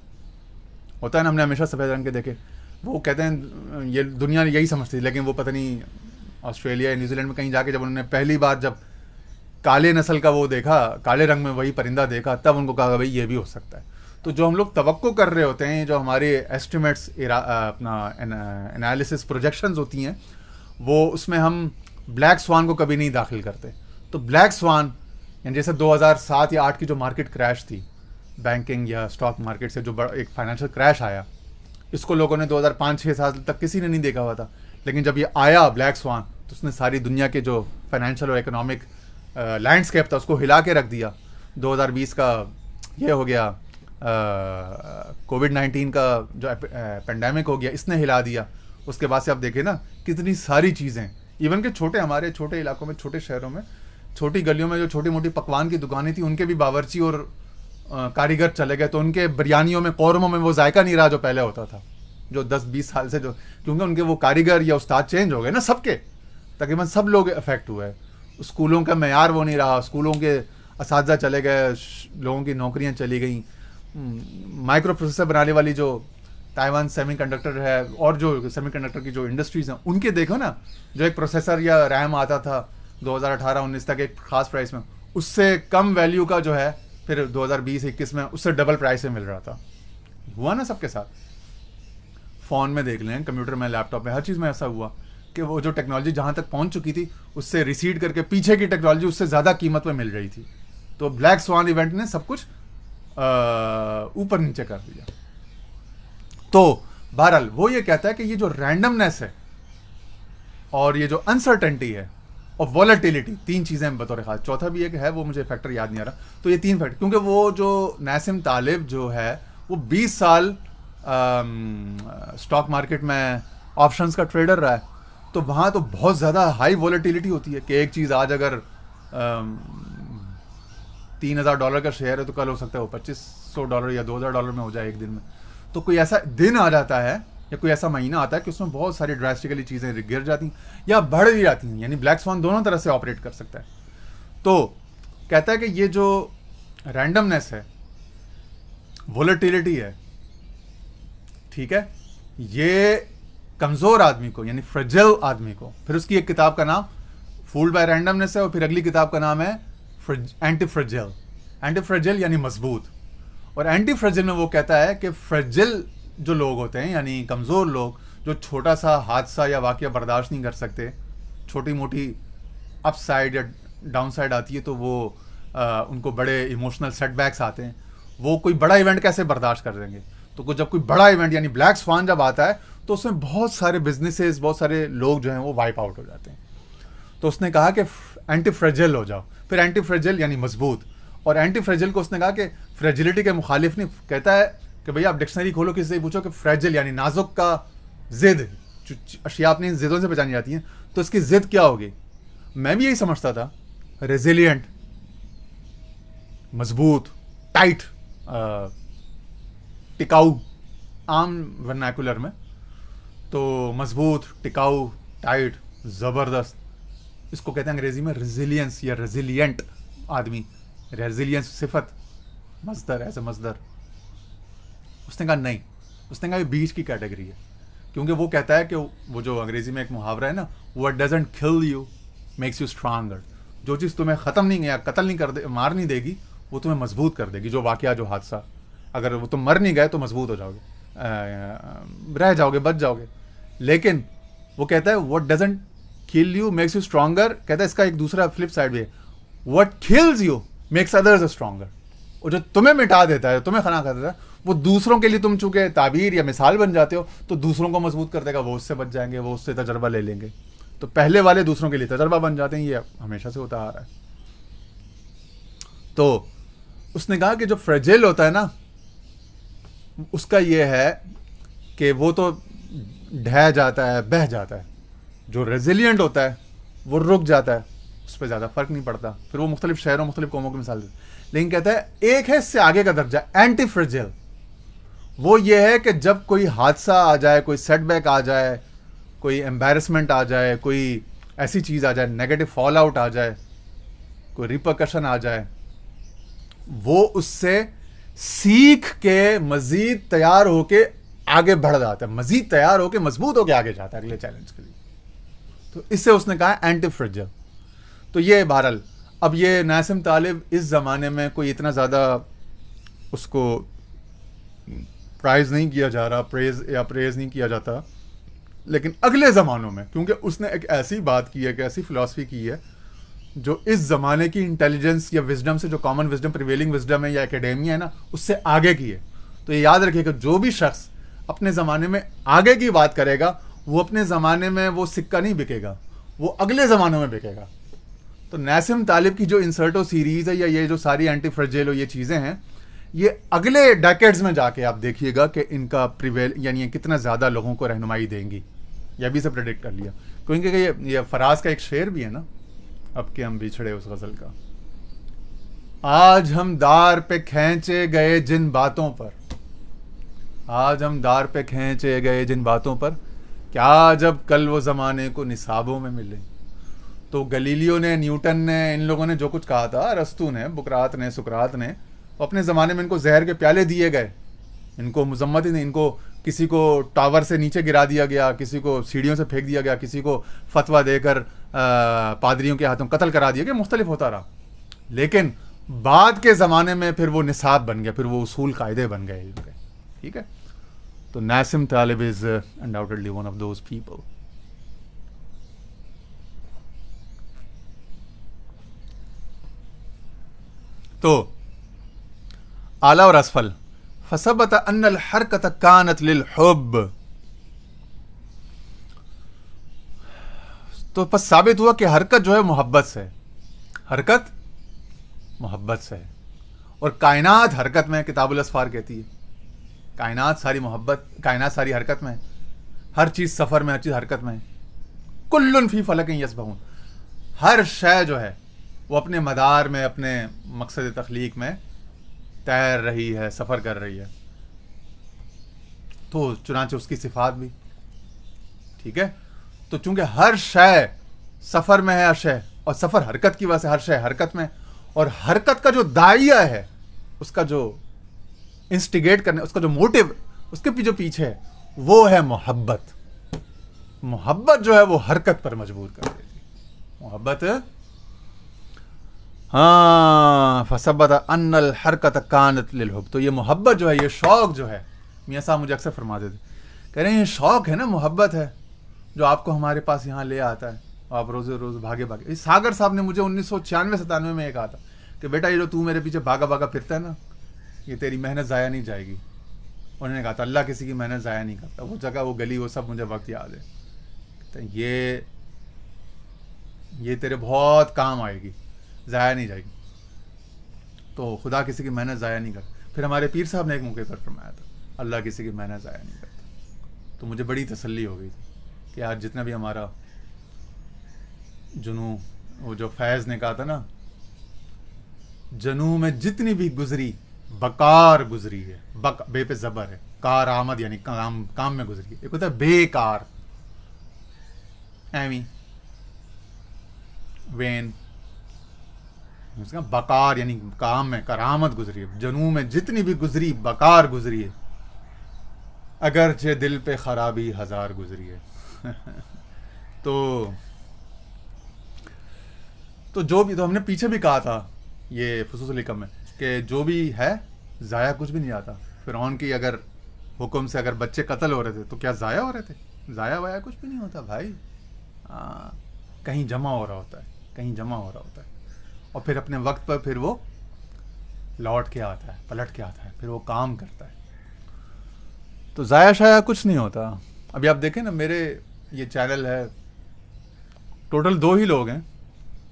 S1: نا, ہم نے ہمیشہ سفید رنگ کے دیکھے. وہ کہتے ہیں یہ دنیا یہی سمجھتی تھی, لیکن وہ پتہ نہیں آسٹریلیا یا نیوزی لینڈ میں کہیں جا کے جب انہوں نے پہلی بار جب کالے نسل کا وہ دیکھا, کالے رنگ میں وہی پرندہ دیکھا, تب ان کو کہا بھائی یہ بھی ہو سکتا ہے. تو جو ہم لوگ توقع کر رہے ہوتے ہیں, جو ہمارے ایسٹیمیٹس, اپنا انالیسس, پروجیکشنز ہوتی ہیں, وہ اس میں ہم بلیک سوان کو کبھی نہیں داخل کرتے. تو بلیک سوان یعنی جیسے 2007 یا 8 کی جو مارکیٹ کریش تھی, بینکنگ یا اسٹاک مارکیٹ سے جو بڑا ایک فائنینشیل کریش آیا, اس کو لوگوں نے 2005-6 سال تک کسی نے نہیں دیکھا ہوا تھا. لیکن جب یہ آیا بلیک سوان, تو اس نے ساری دنیا کے جو فائنینشیل اور اکنامک لینڈسکیپ تھا اس کو ہلا کے رکھ دیا. 2020 کا یہ ہو گیا, کووڈ-19 کا جو پینڈیمک ہو گیا, اس نے ہلا دیا. اس کے بعد سے آپ دیکھیں نا کتنی ساری چیزیں, ایون کہ ہمارے چھوٹے علاقوں میں, چھوٹے شہروں میں, چھوٹی گلیوں میں جو چھوٹی موٹی پکوان کی دکانیں تھیں, ان کے بھی باورچی اور کاریگر چلے گئے. تو ان کے بریانیوں میں, قورموں میں وہ ذائقہ نہیں رہا جو پہلے ہوتا تھا, جو 10-20 سال سے, جو کیونکہ ان کے وہ کاریگر یا استاد چینج ہو گئے نا, سب کے تقریباً سب لوگ افیکٹ ہوئے. اسکولوں کا معیار وہ نہیں رہا, اسکولوں کے اساتذہ چلے گئے, لوگوں کی نوکریاں چلی گئیں. مائکرو پروسیسر بنانے والی جو تائیوان سیمی کنڈکٹر ہے, اور جو سیمی کنڈکٹر کی جو انڈسٹریز ہیں, ان کے دیکھو نا, جو ایک پروسیسر یا ریم آتا تھا 2018-19 تک ایک خاص پرائس میں, اس سے کم ویلیو کا جو ہے پھر 2020-21 میں اس سے ڈبل پرائس میں مل رہا تھا. ہوا نا سب کے ساتھ. فون میں دیکھ لیں, کمپیوٹر میں, لیپ ٹاپ میں, ہر چیز میں ایسا ہوا کہ وہ جو ٹیکنالوجی جہاں تک پہنچ چکی تھی, اس سے ریسیڈ کر کے پیچھے کی ٹیکنالوجی اس سے زیادہ قیمت پہ مل رہی تھی. تو بلیک سوان ایونٹ نے سب کچھ اوپر نیچے کر دیا. تو بہرحال وہ یہ کہتا ہے کہ یہ جو رینڈمنیس ہے, اور یہ جو انسرٹنٹی ہے, اور ولیٹیلیٹی, 3 چیزیں بطور خاص, چوتھا بھی ایک ہے وہ مجھے فیکٹر یاد نہیں آ رہا. تو یہ 3 فیکٹر, کیونکہ وہ جو ناسم طالب جو ہے وہ 20 سال اسٹاک مارکیٹ میں آپشنز کا ٹریڈر رہا ہے. تو وہاں تو بہت زیادہ ہائی ولیٹیلیٹی ہوتی ہے کہ ایک چیز آج اگر $3,000 کا شیئر ہے تو کل ہو سکتا ہے وہ $2,500 یا $2,000 میں ہو جائے ایک دن میں. تو کوئی ایسا دن آ جاتا ہے یا کوئی ایسا مہینہ آتا ہے کہ اس میں بہت ساری ڈراسٹیکلی چیزیں گر جاتی ہیں یا بڑھ بھی جاتی ہیں. یعنی بلیک سوان دونوں طرح سے آپریٹ کر سکتا ہے. تو کہتا ہے کہ یہ جو رینڈمنیس ہے, ولیٹیلیٹی ہے, ٹھیک ہے, یہ کمزور آدمی کو, یعنی فریجل آدمی کو, پھر اس کی ایک کتاب کا نام فولڈ بائی رینڈمنیس ہے, اور پھر اگلی کتاب کا نام ہے اینٹی فریجل. اینٹی فریجل یعنی مضبوط. اور اینٹی فریجل میں وہ کہتا ہے کہ فریجل جو لوگ ہوتے ہیں, یعنی کمزور لوگ, جو چھوٹا سا حادثہ یا واقعہ برداشت نہیں کر سکتے, چھوٹی موٹی اپ سائڈ یا ڈاؤن سائڈ آتی ہے تو وہ ان کو بڑے ایموشنل سیٹ بیکس آتے ہیں, وہ کوئی بڑا ایونٹ کیسے برداشت کر دیں گے. تو جب کوئی بڑا ایونٹ یعنی بلیک سوان جب آتا ہے تو اس میں بہت سارے بزنسز, بہت سارے لوگ جو ہیں وہ وائپ آؤٹ ہو جاتے ہیں. تو اس نے کہا کہ اینٹی فریجل ہو جاؤ. پھر اینٹی فریجل یعنی مضبوط. اور اینٹی فریجل کو اس نے کہا کہ فریجلٹی کے مخالف نہیں, کہتا ہے کہ بھئی آپ ڈکشنری کھولو کسی سے پوچھو کہ فریجل یعنی نازک کا ضد, اشیاء اپنی ضدوں سے پہچانی جاتی ہیں تو اس کی ضد کیا ہوگی. میں بھی یہی سمجھتا تھا, ریزیلینٹ, مضبوط, ٹائٹ, ٹکاؤ عام ورنیکولر میں تو مضبوط, ٹکاؤ, ٹائٹ, زبردست, اس کو کہتے ہیں انگریزی میں ریزیلینس یا ریزیلینٹ آدمی. ریزیلینس صفت, مصدر, ایز اے مصدر. اس نے کہا نہیں, اس نے کہا یہ بیچ کی کیٹیگری ہے, کیونکہ وہ کہتا ہے کہ وہ جو انگریزی میں ایک محاورہ ہے نا, what doesn't kill you makes you stronger. جو چیز تمہیں ختم نہیں یا قتل نہیں کر دے, مار نہیں دے گی, وہ تمہیں مضبوط کر دے گی. جو واقعہ, جو حادثہ, اگر وہ تم مر نہیں گئے تو مضبوط ہو جاؤ گے, رہ جاؤ گے, بچ جاؤ گے. لیکن وہ کہتا ہے what doesn't kill you makes you stronger, کہتا ہے اس کا ایک دوسرا فلپ سائڈ بھی ہے, what kills you makes others stronger. اور جو تمہیں مٹا دیتا ہے, تمہیں خنا کر دیتا ہے, وہ دوسروں کے لیے تم چونکہ تعبیر یا مثال بن جاتے ہو تو دوسروں کو مضبوط کر دے گا, وہ اس سے بچ جائیں گے, وہ اس سے تجربہ لے لیں گے. تو پہلے والے دوسروں کے لیے تجربہ بن جاتے ہیں, یہ ہمیشہ سے ہوتا آ رہا ہے. تو اس نے کہا کہ جو فریجل ہوتا ہے نا, اس کا یہ ہے کہ وہ تو ڈھہ جاتا ہے, بہہ جاتا ہے. جو ریزیلینٹ ہوتا ہے وہ رک جاتا ہے, اس پہ زیادہ فرق نہیں پڑتا. پھر وہ مختلف شہروں, مختلف قوموں کی مثال دیتے. لیکن کہتا ہے ایک ہے اس سے آگے کا درجہ, اینٹی فریجل. وہ یہ ہے کہ جب کوئی حادثہ آ جائے, کوئی سیٹ بیک آ جائے, کوئی ایمبیرسمنٹ آ جائے, کوئی ایسی چیز آ جائے, نیگیٹو فال آؤٹ آ جائے, کوئی ریپرکشن آ جائے, وہ اس سے سیکھ کے مزید تیار ہو کے آگے بڑھ جاتا ہے, مزید تیار ہو کے مضبوط ہو کے آگے جاتا ہے اگلے چیلنج کے لیے. تو اس سے اس نے کہا اینٹی فریجل. تو یہ بہرحال اب یہ ناسم طالب اس زمانے میں کوئی اتنا زیادہ اس کو پرائز نہیں کیا جا رہا, پریز نہیں کیا جاتا. لیکن اگلے زمانوں میں, کیونکہ اس نے ایک ایسی بات کی ہے, ایک ایسی فلسفی کی ہے جو اس زمانے کی انٹیلیجنس یا وزڈم سے, جو کامن وزڈم, پریویلنگ وزڈم ہے یا اکیڈیمیا ہے نا, اس سے آگے کی ہے. تو یہ یاد رکھیے کہ جو بھی شخص اپنے زمانے میں آگے کی بات کرے گا, وہ اپنے زمانے میں وہ سکہ نہیں بکے گا, وہ اگلے زمانوں میں بکے گا. تو ناسم طالب کی جو انسرٹو سیریز ہے یا یہ جو ساری اینٹی فریجل یہ چیزیں ہیں, یہ اگلے ڈیکیڈز میں جا کے آپ دیکھیے گا کہ ان کا پریویل یعنی کتنا زیادہ لوگوں کو رہنمائی دیں گی. یہ ابھی سے پریڈکٹ کر لیا, کیونکہ یہ فراز کا ایک شعر بھی ہے نا, اب کہ ہم بچھڑے اس غزل کا. آج ہم دار پہ کھینچے گئے جن باتوں پر, آج ہم دار پہ کھینچے گئے جن باتوں پر, کیا جب کل وہ زمانے کو نصابوں میں ملے. تو گلیلیو نے, نیوٹن نے, ان لوگوں نے جو کچھ کہا تھا, ارسطو نے, بکرات نے, سقراط نے, اپنے زمانے میں ان کو زہر کے پیالے دیے گئے, ان کو مذمت ہی نہیں, ان کو کسی کو ٹاور سے نیچے گرا دیا گیا, کسی کو سیڑھیوں سے پھینک دیا گیا, کسی کو فتویٰ دے کر پادریوں کے ہاتھوں قتل کرا دیا گیا, مختلف ہوتا رہا. لیکن بعد کے زمانے میں پھر وہ نصاب بن گیا, پھر وہ اصول قاعدے بن گئے علم کے. ٹھیک ہے, تو ناسم طالب از undoubtedly one of those people. تو اعلیٰ اور اسفل, فثبت ان الحرکت کانت للحب, تو پس ثابت ہوا کہ حرکت جو ہے محبت سے, حرکت محبت سے. اور کائنات حرکت میں, کتاب الاسفار کہتی ہے کائنات ساری محبت, کائنات ساری حرکت میں, ہر چیز سفر میں, ہر چیز حرکت میں. کل فی فلک یسبحون, ہر شے جو ہے وہ اپنے مدار میں, اپنے مقصد تخلیق میں تیر رہی ہے, سفر کر رہی ہے. تو چنانچہ اس کی صفات بھی. ٹھیک ہے, تو چونکہ ہر شے سفر میں ہے, ہر شے, اور سفر حرکت کی وجہ سے ہر شے حرکت میں, اور حرکت کا جو داعیہ ہے, اس کا جو انسٹیگیٹ کرنے, اس کا جو موٹیو, اس کے جو پیچھے ہے, وہ ہے محبت. محبت جو ہے وہ حرکت پر مجبور کر دیتی. محبت, ہاں, فثبت ان الحرکت کانت للحب. تو یہ محبت جو ہے, یہ شوق جو ہے, میاں صاحب مجھے اکثر فرماتے تھے, کہہ رہے ہیں یہ شوق ہے نا, محبت ہے جو آپ کو ہمارے پاس یہاں لے آتا ہے, آپ روز روز بھاگے بھاگے. ساگر صاحب نے مجھے 1996-97 میں یہ کہا تھا کہ بیٹا یہ جو تو میرے پیچھے بھاگا بھاگا پھرتا ہے نا, یہ تیری محنت ضائع نہیں جائے گی. انہوں نے کہا تھا اللہ کسی کی محنت ضائع نہیں کرتا. وہ جگہ, وہ گلی, وہ سب مجھے وقت یاد ہے. کہتے ہیں یہ تیرے بہت کام آئے گی. ضائع نہیں جائے گی. تو خدا کسی کی محنت ضائع نہیں کرتا. پھر ہمارے پیر صاحب نے ایک موقع پر فرمایا تھا اللہ کسی کی محنت ضائع نہیں کرتا. تو مجھے بڑی تسلی ہو گئی تھی کہ آج جتنا بھی ہمارا جنوں وہ جو فیض نے کہا تھا نا جنوں میں جتنی بھی گزری بکار گزری ہے. بے پہ زبر ہے, کار آمد یعنی کام میں گزری ہے. ایک ہوتا ہے بے کار ایویں وین, اس کا بکار یعنی کام میں کرامت گزری ہے. جنوں میں جتنی بھی گزری بکار گزری ہے اگرچہ دل پہ خرابی ہزار گزری ہے. تو جو بھی تو ہم نے پیچھے بھی کہا تھا یہ فصوص الحکم میں کہ جو بھی ہے ضائع کچھ بھی نہیں جاتا. فرعون کی اگر حکم سے اگر بچے قتل ہو رہے تھے تو کیا ضائع ہو رہے تھے؟ ضائع وایا کچھ بھی نہیں ہوتا بھائی. کہیں جمع ہو رہا ہوتا ہے, کہیں جمع ہو رہا ہوتا ہے, اور پھر اپنے وقت پر پھر وہ لوٹ کے آتا ہے, پلٹ کے آتا ہے, پھر وہ کام کرتا ہے. تو ضائع شاید کچھ نہیں ہوتا. ابھی آپ دیکھیں نا میرے یہ چینل ہے, ٹوٹل 2 ہی لوگ ہیں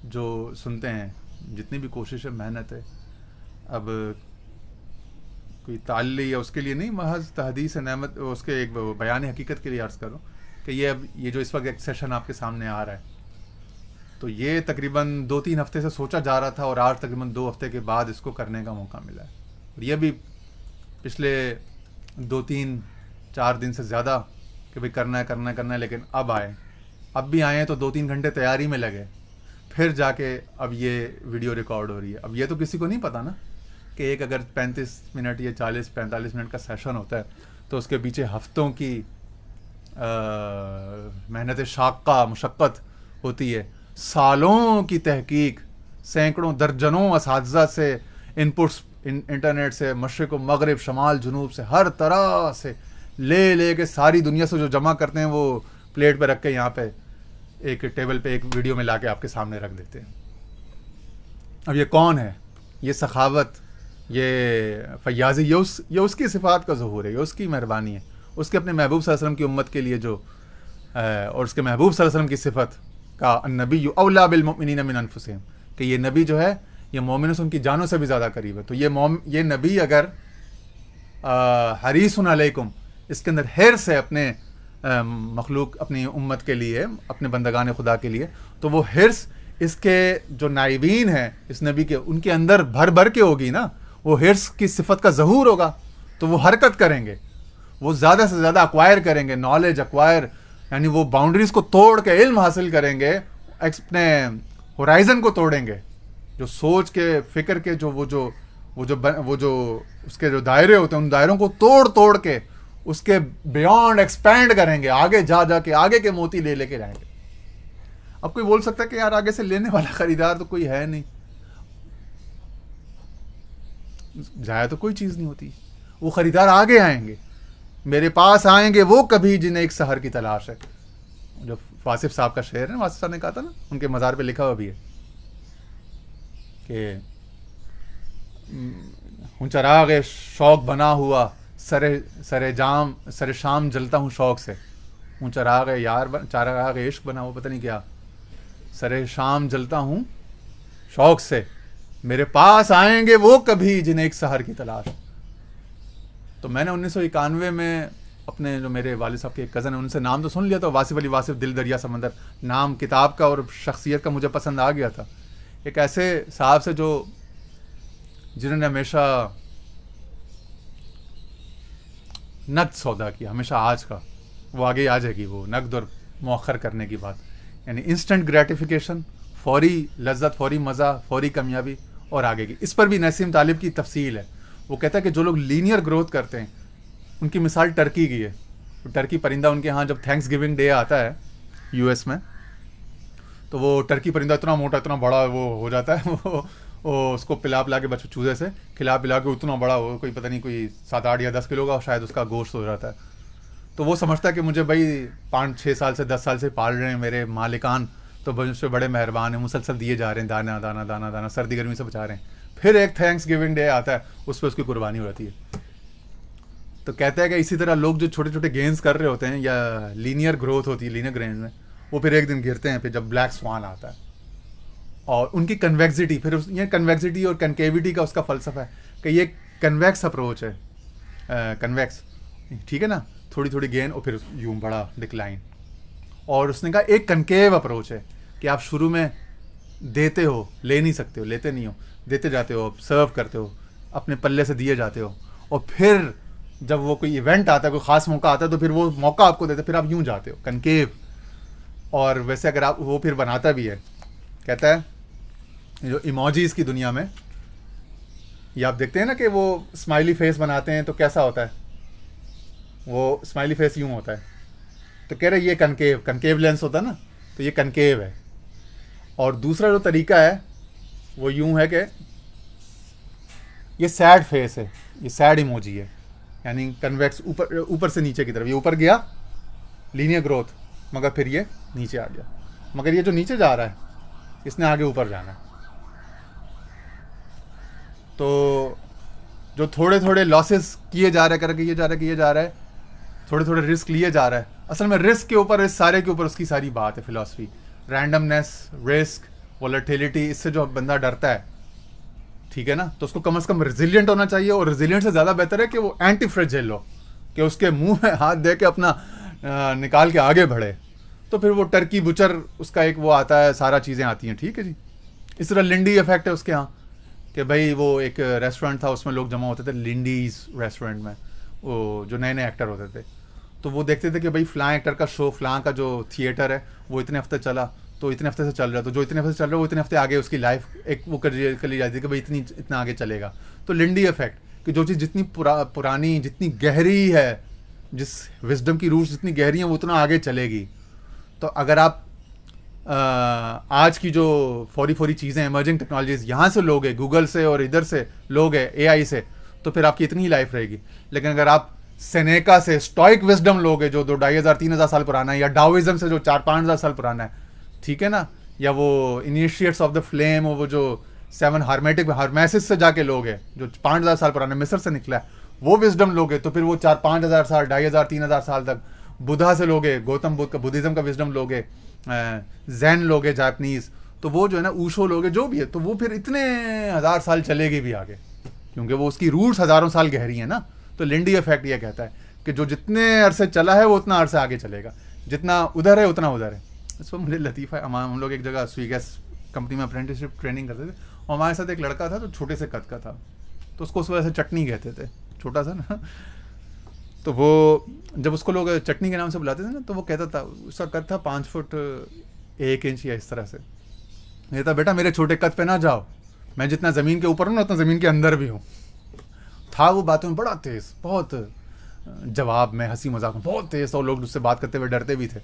S1: جو سنتے ہیں. جتنی بھی کوشش ہے محنت ہے. اب کوئی تعلی یا اس کے لیے نہیں, محض تحدیث نعمت اس کے ایک بیان حقیقت کے لیے عرض کروں کہ یہ جو اس وقت ایک سیشن آپ کے سامنے آ رہا ہے تو یہ تقریباً 2-3 ہفتے سے سوچا جا رہا تھا اور آج تقریباً 2 ہفتے کے بعد اس کو کرنے کا موقع ملا ہے. اور یہ بھی پچھلے 2-3-4 دن سے زیادہ کہ بھائی کرنا ہے, لیکن اب بھی آئے تو 2-3 گھنٹے تیاری میں لگے, پھر جا کے اب یہ ویڈیو ریکارڈ ہو رہی ہے. اب یہ تو کسی کو نہیں پتا نا کہ ایک اگر 35 منٹ یا 40-45 منٹ کا سیشن ہوتا ہے تو اس کے پیچھے ہفتوں کی محنت شاقہ مشقت ہوتی ہے, سالوں کی تحقیق, سینکڑوں درجنوں اساتذہ سے ان پٹس انٹرنیٹ سے, مشرق و مغرب, شمال جنوب سے, ہر طرح سے لے کے ساری دنیا سے جو جمع کرتے ہیں وہ پلیٹ پہ رکھ کے یہاں پہ ایک ٹیبل پہ ایک ویڈیو میں لا کے آپ کے سامنے رکھ دیتے ہیں. اب یہ کون ہے؟ یہ سخاوت, یہ فیاضی, یہ اس کی صفات کا ظہور ہے, یہ اس کی مہربانی ہے. اس کے اپنے محبوب صلی اللہ علیہ وسلم کی امت کے لیے جو اور اس کے محبوب صلی اللہ علیہ وسلم کی صفت کا النبی اولیٰ بالمؤمنین من انفسہم, کہ یہ نبی جو ہے یہ مومنوں سے ان کی جانوں سے بھی زیادہ قریب ہے. تو یہ نبی اگر حریص علیکم, اس کے اندر حرص ہے اپنے مخلوق, اپنی امت کے لیے, اپنے بندگان خدا کے لیے, تو وہ حرص اس کے جو نائبین ہیں اس نبی کے, ان کے اندر بھر کے ہوگی نا. وہ حرص کی صفت کا ظہور ہوگا تو وہ حرکت کریں گے, وہ زیادہ سے زیادہ اکوائر کریں گے, نالج اکوائر, یعنی وہ باؤنڈریز کو توڑ کے علم حاصل کریں گے, اپنے ہورائزن کو توڑیں گے. جو سوچ کے فکر کے وہ جو اس کے جو دائرے ہوتے ہیں ان دائروں کو توڑ کے اس کے بیونڈ ایکسپینڈ کریں گے, آگے جا کے آگے کے موتی لے کے جائیں گے. اب کوئی بول سکتا ہے کہ یار آگے سے لینے والا خریدار تو کوئی ہے نہیں. ضائع تو کوئی چیز نہیں ہوتی. وہ خریدار آگے آئیں گے, میرے پاس آئیں گے وہ کبھی جنہیں ایک سحر کی تلاش ہے. جو واصف صاحب کا شعر ہے, واصف صاحب نے کہا تھا نا, ان کے مزار پہ لکھا ہوا بھی ہے کہ ہوں چراغ شوق بنا ہوا, سر شام جلتا ہوں شوق سے. ہوں چراغ عشق بنا ہوا, پتہ نہیں کیا, سر شام جلتا ہوں شوق سے, میرے پاس آئیں گے وہ کبھی جنہیں ایک سحر کی تلاش. تو میں نے 1991 میں اپنے جو میرے والد صاحب کے ایک کزن ہیں ان سے نام تو سن لیا تھا, واصف علی واصف دل دریا سمندر, نام کتاب کا اور شخصیت کا مجھے پسند آ گیا تھا. ایک ایسے صاحب سے جنہوں نے ہمیشہ نقد سودا کیا, ہمیشہ آج کا, وہ آگے آ جائے گی وہ نقد اور مؤخر کرنے کی بات, یعنی انسٹنٹ گریٹیفیکیشن, فوری لذت, فوری مزہ, فوری کامیابی اور آگے کی. اس پر بھی نسیم طالب کی تفصیل ہے. وہ کہتا ہے کہ جو لوگ لینئر گروتھ کرتے ہیں ان کی مثال ٹرکی کی ہے. ٹرکی پرندہ ان کے ہاں جب تھینکس گیونگ ڈے آتا ہے US میں, تو وہ ٹرکی پرندہ اتنا موٹا, اتنا بڑا وہ ہو جاتا ہے, وہ اس کو پلا کے بچوں چوزے سے کھلا کے اتنا بڑا ہو, کوئی پتہ نہیں کوئی 7-8 یا 10 کلو کا شاید اس کا گوشت ہو جاتا ہے. تو وہ سمجھتا ہے کہ مجھے بھائی 5-6 سال سے 10 سال سے پال رہے ہیں میرے مالکان, تو مجھ سے بڑے مہربان ہیں, مسلسل دیے جا رہے ہیں دانا دانا دانا دانا, سردی گرمی سے بچا رہے ہیں. پھر ایک تھینکس گیونگ ڈے آتا ہے, اس پہ اس کی قربانی ہو جاتی ہے. تو کہتا ہے کہ اسی طرح لوگ جو چھوٹے چھوٹے گینز کر رہے ہوتے ہیں یا لینئر گروتھ ہوتی ہے, لینئر گرینز میں, وہ پھر ایک دن گرتے ہیں. پھر جب بلیک سوان آتا ہے اور ان کی کنویکسٹی، پھر یہ کنویکسٹی اور کنکیوٹی کا اس کا فلسفہ ہے کہ یہ کنویکس اپروچ ہے، کنویکس، ٹھیک ہے نا، تھوڑی تھوڑی گین اور پھر یوں بڑا ڈکلائن. اور اس نے کہا ایک کنکیو اپروچ ہے کہ آپ شروع میں دیتے ہو، لے نہیں سکتے ہو، لیتے نہیں ہو، دیتے جاتے ہو، سرو کرتے ہو، اپنے پلے سے دیے جاتے ہو، اور پھر جب وہ کوئی ایونٹ آتا ہے، کوئی خاص موقع آتا ہے تو پھر وہ موقع آپ کو دیتے، پھر آپ یوں جاتے ہو، کنکیو. اور ویسے اگر آپ وہ پھر بناتا بھی ہے، کہتا ہے جو ایموجیز کی دنیا میں یہ آپ دیکھتے ہیں نا کہ وہ اسمائلی فیس بناتے ہیں تو کیسا ہوتا ہے، وہ اسمائلی فیس یوں ہوتا ہے، تو کہہ رہے یہ کنکیو لینس ہوتا ہے نا، تو یہ کنکیو ہے. اور دوسرا جو طریقہ ہے وہ یوں ہے کہ یہ سیڈ فیس ہے، یہ سیڈ ایموجی ہے، یعنی کنویکس، اوپر سے نیچے کی طرف، یہ اوپر گیا لینئر گروتھ، مگر پھر یہ نیچے آ گیا، مگر یہ جو نیچے جا رہا ہے اس نے آگے اوپر جانا ہے. تو جو تھوڑے تھوڑے لاسز کیے جا رہے کیے جا رہے تھوڑے تھوڑے رسک لیے جا رہا ہے. اصل میں رسک کے اوپر، اس سارے کے اوپر اس کی ساری بات ہے، فلاسفی، رینڈمنیس، رسک، ولیٹیلیٹی. اس سے جو بندہ ڈرتا ہے، ٹھیک ہے نا، تو اس کو کم از کم ریزیلینٹ ہونا چاہیے. اور ریزیلینٹ سے زیادہ بہتر ہے کہ وہ اینٹی فریجل ہو، کہ اس کے منہ میں ہاتھ دے کے اپنا نکال کے آگے بڑھے. تو پھر وہ ٹرکی بچر اس کا ایک وہ آتا ہے، سارا چیزیں آتی ہیں، ٹھیک ہے جی. اس طرح لنڈی افیکٹ ہے اس کے ہاں، کہ بھائی وہ ایک ریسٹورینٹ تھا، اس میں لوگ جمع ہوتے تھے لنڈیز ریسٹورینٹ میں، وہ جو نئے نئے ایکٹر ہوتے تھے، تو وہ دیکھتے تھے کہ بھائی فلاں ایکٹر کا شو، فلاں کا جو تھیٹر ہے وہ اتنے ہفتے چلا، تو اتنے ہفتے سے چل رہا ہے، تو جو اتنے ہفتے سے چل رہا ہے وہ اتنے ہفتے آگے اس کی لائف ایک وہ کر لی جاتی ہے کہ بھائی اتنا آگے چلے گا. تو لنڈی افیکٹ، کہ جو چیز جتنی پرانی، جتنی گہری ہے، جس وزڈم کی روٹس جتنی گہری ہیں وہ اتنا آگے چلے گی. تو اگر آپ آج کی جو فوری چیزیں، ایمرجنگ ٹیکنالوجیز یہاں سے لوگ ہیں، گوگل سے اور ادھر سے لوگ ہیں، اے آئی سے، تو پھر آپ کی اتنی ہی لائف رہے گی. لیکن اگر آپ سینیکا سے، اسٹوئک وزڈم لوگ ہیں جو 2,500-3,000 سال پرانا ہے، یا ڈاوزم سے جو 4-5,000 سال پرانا ہے، ٹھیک ہے نا، یا وہ انیشیٹس آف دا فلیم، اور وہ جو 7 ہرمیسس سے جا کے لوگ ہیں جو 5,000 سال پرانا مصر سے نکلا ہے، وہ وزڈم لوگ ہیں، تو پھر وہ 4-5,000 سال، 2,500-3,000 سال تک. بدھا سے لوگ ہیں، گوتم بدھ کا بدھزم کا وزڈم لوگ ہیں، زین لوگ ہیں جاپنیز، تو وہ جو ہے نا اوشو لوگ ہیں، جو بھی ہے، تو وہ پھر اتنے 1,000 سال چلے گی بھی آگے، کیونکہ وہ اس کی روٹس ہزاروں سال گہری ہیں نا. تو لنڈی افیکٹ یہ کہتا ہے کہ جو جتنے عرصے چلا ہے وہ اتنا عرصے آگے چلے گا، جتنا ادھر ہے اتنا ادھر ہے. اس پر مجھے لطیفہ ہے، ہم لوگ ایک جگہ سوئی گیس کمپنی میں اپرینٹسشپ ٹریننگ کرتے تھے، اور ہمارے ساتھ ایک لڑکا تھا جو چھوٹے سے قد کا تھا، تو اس کو اس وجہ سے چٹنی کہتے تھے، چھوٹا سا نا. تو وہ جب اس کو لوگ چٹنی کے نام سے بلاتے تھے نا، تو وہ کہتا تھا، اس کا قد تھا 5 فٹ 1 انچ یا اس طرح سے. کہتا بیٹا میرے چھوٹے قد پہ نہ جاؤ، میں جتنا زمین کے اوپر ہوں نا اتنا زمین کے اندر بھی ہوں. تھا وہ باتوں میں بڑا تیز، بہت جواب میں، ہنسی مذاق میں بہت تیز، اور لوگ اس سے بات کرتے ہوئے ڈرتے بھی تھے.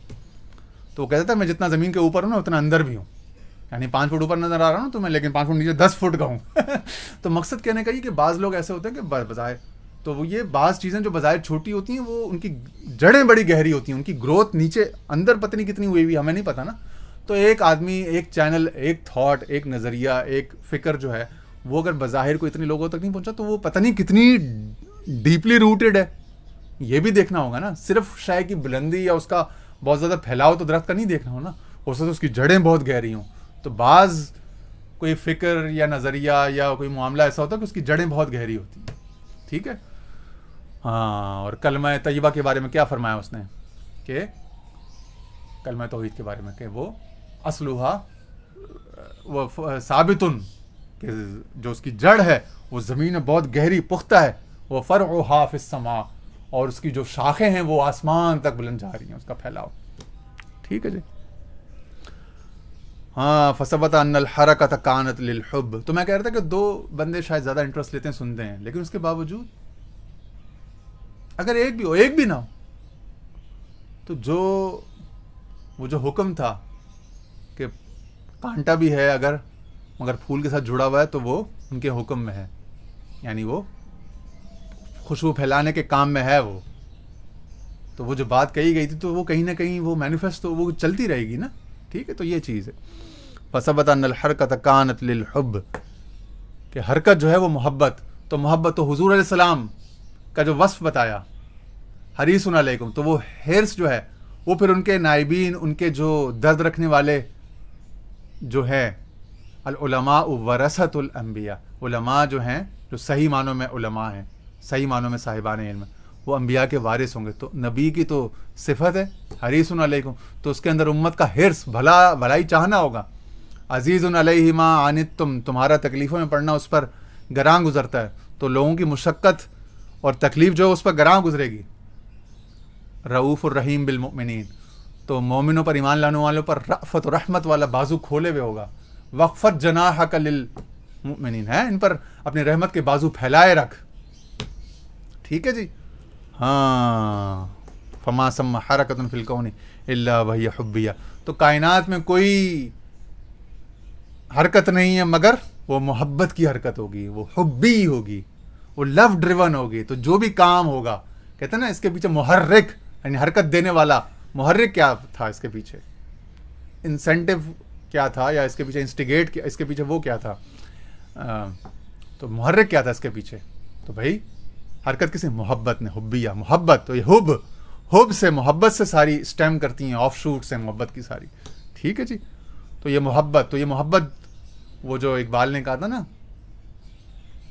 S1: تو وہ کہتا تھا میں جتنا زمین کے اوپر ہوں نا اتنا اندر بھی ہوں، یعنی 5 فٹ اوپر نظر آ رہا ہوں تو میں، لیکن 5 فٹ نیچے 10 فٹ کا ہوں. تو مقصد کہنے کا یہ کہ بعض لوگ ایسے ہوتے ہیں کہ بظاہر تو وہ یہ بعض چیزیں جو بظاہر چھوٹی ہوتی ہیں وہ ان کی جڑیں بڑی گہری ہوتی ہیں، ان کی گروتھ نیچے اندر پتہ نہیں کتنی ہوئی ہمیں نہیں پتہ نا. تو ایک آدمی، ایک چینل، ایک تھاٹ، ایک نظریہ، ایک فکر جو ہے وہ اگر بظاہر کو اتنے لوگوں تک نہیں پہنچا تو وہ پتہ نہیں کتنی ڈیپلی روٹڈ ہے. یہ بھی دیکھنا ہوگا نا، صرف شے کی بلندی یا اس کا بہت زیادہ پھیلاؤ تو درخت کا نہیں دیکھنا ہو نا، ہو سکتا ہے اس کی جڑیں بہت گہری ہوں. تو بعض کوئی فکر یا نظریہ یا کوئی معاملہ ایسا ہوتا ہے کہ اس کی جڑیں بہت گہری ہوتی ہیں، ٹھیک ہے. ہاں، اور کلمہ طیبہ کے بارے میں کیا فرمایا اس نے کہ کلمہ توحید کے بارے میں کہ وہ اصلھا وہ ثابتن، کہ جو اس کی جڑ ہے وہ زمین میں بہت گہری پختہ ہے، وہ فرعھا فی السماء، اور اس کی جو شاخیں ہیں وہ آسمان تک بلند جا رہی ہیں، اس کا پھیلاؤ، ٹھیک ہے جی. ہاں، فثبت ان الحرکۃ کانت للحب. تو میں کہہ رہا تھا کہ 2 بندے شاید زیادہ انٹرسٹ لیتے ہیں، سنتے ہیں، لیکن اس کے باوجود اگر ایک بھی ہو، ایک بھی نہ ہو، تو وہ جو حکم تھا کہ کانٹا بھی ہے اگر مگر پھول کے ساتھ جڑا ہوا ہے تو وہ ان کے حکم میں ہے، یعنی وہ خوشبو پھیلانے کے کام میں ہے وہ. تو وہ جو بات کہی گئی تھی تو وہ کہیں نہ کہیں وہ مینیفیسٹو وہ چلتی رہے گی نا، ٹھیک ہے. تو یہ چیز ہے فثبت ان الحرکۃ کانت للحب، کہ حرکت جو ہے وہ محبت. تو محبت تو حضور علیہ السلام کا جو وصف بتایا حریص علیکم، تو وہ حرص جو ہے وہ پھر ان کے نائبین، ان کے جو درد رکھنے والے جو ہے العلماء ورثۃ الانبیاء، علماء جو ہیں، جو صحیح معنوں میں علماء ہیں، صحیح معنوں میں صاحبان علم ہیں، وہ انبیاء کے وارث ہوں گے. تو نبی کی تو صفت ہے حریص علیکم، تو اس کے اندر امت کا حرص، بھلائی چاہنا ہوگا. عزیز علیہ ما عنتم، تمہارا تکلیفوں میں پڑنا اس پر گراں گزرتا ہے، تو لوگوں کی مشقت اور تکلیف جو ہے اس پر گراں گزرے گی. رؤوف الرحیم بالمؤمنین، تو مومنوں پر، ایمان لانے والوں پر رأفت و رحمت والا بازو کھولے ہوئے ہوگا. وقفت جناحک للمؤمنین، ہے ان پر اپنی رحمت کے بازو پھیلائے رکھ. ٹھیک ہے جی. ہاں، فما ثم حرکۃ فی الکون الا وہی حبیہ، تو کائنات میں کوئی حرکت نہیں ہے مگر وہ محبت کی حرکت ہوگی، وہ حبی ہوگی، وہ لو ڈریون ہوگی. تو جو بھی کام ہوگا، کہتے ہیں نا اس کے پیچھے محرک، یعنی حرکت دینے والا محرک کیا تھا، اس کے پیچھے انسینٹیو کیا تھا، یا اس کے پیچھے انسٹیگیٹ کیا، اس کے پیچھے وہ کیا تھا، تو محرک کیا تھا اس کے پیچھے. تو بھائی حرکت کسی محبت نے، حبیہ، محبت. تو یہ حب سے، محبت سے ساری اسٹیم کرتی ہیں، آف شوٹ سے محبت کی ساری. ٹھیک ہے جی. تو یہ محبت وہ جو اقبال نے کہا تھا نا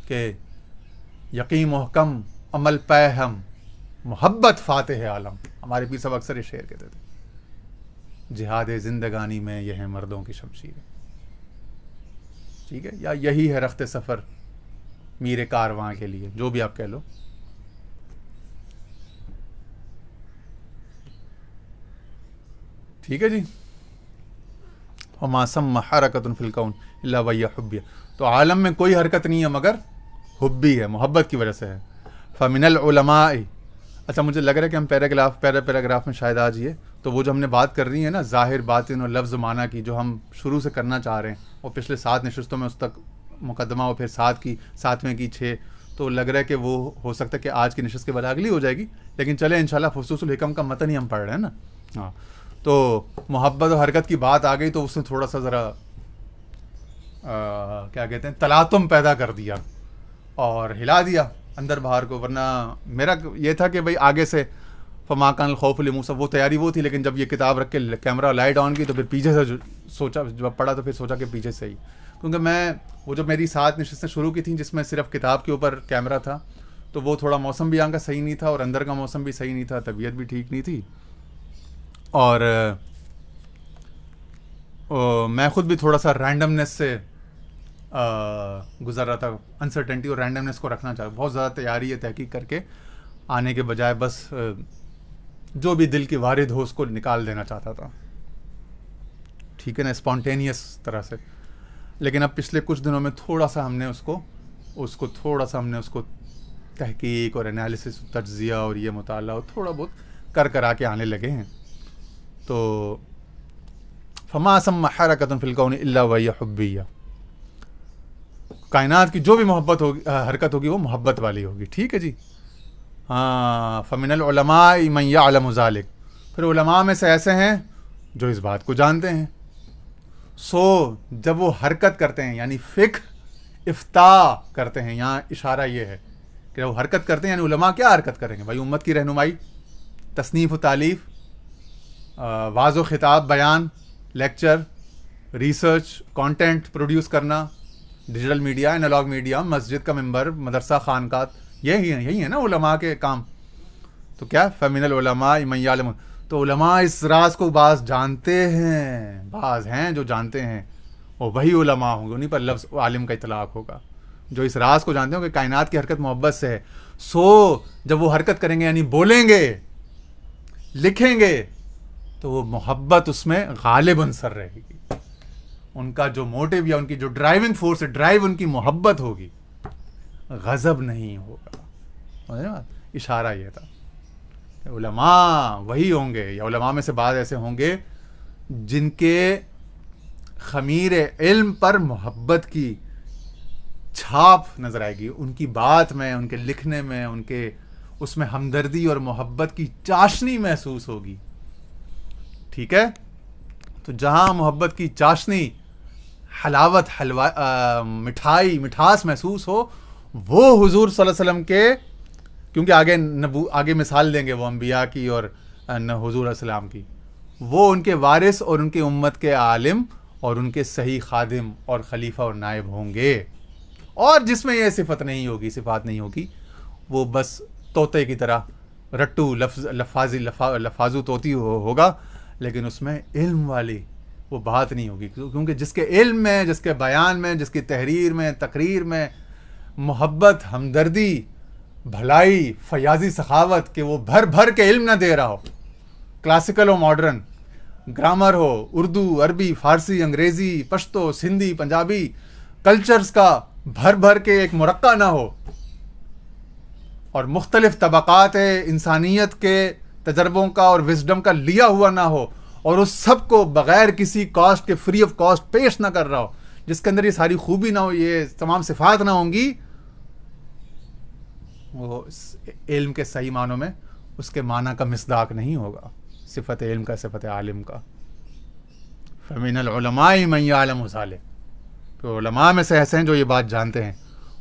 S1: کہ یقین محکم عمل پہ ہم، محبت فاتح عالم. ہمارے پیر صاحب اکثر یہ شعر کہتے تھے، جہاد زندگانی میں یہ ہے مردوں کی شمشیر. ٹھیک ہے، یا یہی ہے رخت سفر میر کارواں کے لیے، جو بھی آپ کہہ لو. ٹھیک ہے جی. وما ثم حرکۃ فی الکون الا وہی حبیہ، تو عالم میں کوئی حرکت نہیں ہے مگر حبی ہے، محبت کی وجہ سے ہے. فمن العلماء، اچھا مجھے لگ رہا ہے کہ ہم پیراگراف میں شاید آج یہ تو وہ جو ہم نے بات کر رہی ہے نا ظاہر باطن اور لفظ معنی کی، جو ہم شروع سے کرنا چاہ رہے ہیں، اور پچھلے 7 نشستوں میں اس تک مقدمہ، اور پھر 7ویں کی 6، تو لگ رہا ہے کہ وہ ہو سکتا ہے کہ آج کی نشست کے بعد اگلی ہو جائے گی. لیکن چلیں انشاءاللہ فصوص الحکم کا متن ہی ہم پڑھ رہے ہیں نا. ہاں، تو محبت و حرکت کی بات آ گئی تو اس نے تھوڑا سا ذرا کیا کہتے ہیں، تلاطم پیدا کر دیا اور ہلا دیا اندر باہر کو. ورنہ میرا یہ تھا کہ بھائی آگے سے فما کان الخوف لموسیٰ، وہ تیاری وہ تھی، لیکن جب یہ کتاب رکھ کے کیمرہ لائٹ آن کی تو پھر پیچھے سے سوچا، جب پڑھا تو پھر سوچا کہ پیچھے سے ہی، کیونکہ میں وہ جو میری 7 نشستیں شروع کی تھیں جس میں صرف کتاب کے اوپر کیمرہ تھا، تو وہ تھوڑا موسم بھی یہاں کا صحیح نہیں تھا، اور اندر کا موسم بھی صحیح نہیں تھا، طبیعت بھی ٹھیک نہیں تھی، اور میں خود بھی تھوڑا سا رینڈمنس سے گزر رہا تھا، انسرٹنٹی اور رینڈمنس کو رکھنا چاہتا، بہت زیادہ تیاری ہے تحقیق کر کے آنے کے بجائے بس جو بھی دل کی وارد ہو اس کو نکال دینا چاہتا تھا. ٹھیک ہے نا، اسپونٹینیس طرح سے. لیکن اب پچھلے کچھ دنوں میں تھوڑا سا ہم نے اس کو تحقیق اور انالیسس، تجزیہ اور یہ مطالعہ تھوڑا بہت کر کے آنے لگے ہیں. تو فما ثم حرکۃ فی الکون الا وہی حبیہ، کائنات کی جو بھی محبت ہوگی، حرکت ہوگی، وہ محبت والی ہوگی. ٹھیک ہے جی. ہاں، فمن العلماء من یعلم ذلک، پھر علماء میں سے ایسے ہیں جو اس بات کو جانتے ہیں. سو جب وہ حرکت کرتے ہیں، یعنی فقہ افتاء کرتے ہیں، یہاں اشارہ یہ ہے کہ وہ حرکت کرتے ہیں، یعنی علماء کیا حرکت کریں گے بھائی؟ امت کی رہنمائی، تصنیف و تالیف، واعظ و خطاب، بیان، لیکچر، ریسرچ، کانٹینٹ پروڈیوس کرنا، ڈیجیٹل میڈیا، انالوگ میڈیا، مسجد کا ممبر، مدرسہ، خانقاہ، یہی ہے نا علماء کے کام. تو کیا فمن العلماء من یعلم، تو علماء اس راز کو بعض جانتے ہیں، بعض ہیں جو جانتے ہیں، اور وہی علماء ہوں گے، انہیں پر لفظ عالم کا اطلاق ہوگا، جو اس راز کو جانتے ہوں کہ کائنات کی حرکت محبت سے ہے. سو جب وہ حرکت کریں گے، یعنی بولیں گے، لکھیں گے، تو وہ محبت اس میں غالب عنصر رہے گی. ان کا جو موٹیو یا ان کی جو ڈرائیونگ فورس ہے، ڈرائیو ان کی محبت ہوگی، غضب نہیں ہوگا. اشارہ یہ تھا. علماء وہی ہوں گے، یا علماء میں سے بعض ایسے ہوں گے جن کے خمیر علم پر محبت کی چھاپ نظر آئے گی، ان کی بات میں، ان کے لکھنے میں، ان کے اس میں ہمدردی اور محبت کی چاشنی محسوس ہوگی. ٹھیک ہے. تو جہاں محبت کی چاشنی، حلاوت، مٹھائی، مٹھاس محسوس ہو، وہ حضور صلی اللہ علیہ وسلم کے، کیونکہ آگے مثال دیں گے وہ انبیاء کی اور حضور علیہ السلام کی، وہ ان کے وارث اور ان کی امت کے عالم اور ان کے صحیح خادم اور خلیفہ اور نائب ہوں گے. اور جس میں یہ صفت نہیں ہوگی، صفات نہیں ہوگی، وہ بس طوطے کی طرح رٹو لفاظو طوطی ہوگا، لیکن اس میں علم والی وہ بات نہیں ہوگی. کیونکہ جس کے علم میں، جس کے بیان میں، جس کی تحریر میں، تقریر میں محبت، ہمدردی، بھلائی، فیاضی سخاوت، کہ وہ بھر بھر کے علم نہ دے رہا ہو، کلاسیکل و ماڈرن، گرامر ہو، اردو، عربی، فارسی، انگریزی، پشتو، سندھی، پنجابی، کلچرز کا بھر بھر کے ایک مرقع نہ ہو، اور مختلف طبقات انسانیت کے تجربوں کا اور وزڈم کا لیا ہوا نہ ہو، اور اس سب کو بغیر کسی کاسٹ کے، فری آف کاسٹ پیش نہ کر رہا ہو، جس کے اندر یہ ساری خوبی نہ ہو، یہ تمام صفات نہ ہوں گی، وہ علم کے صحیح معنوں میں اس کے معنی کا مصداق نہیں ہوگا، صفت علم کا، صفت عالم کا. فَمِنَ الْعُلَمَاءِ مَنْ يَعْلَمُ ذَلِكَ، تو علماء میں سے ایسے ہیں جو یہ بات جانتے ہیں.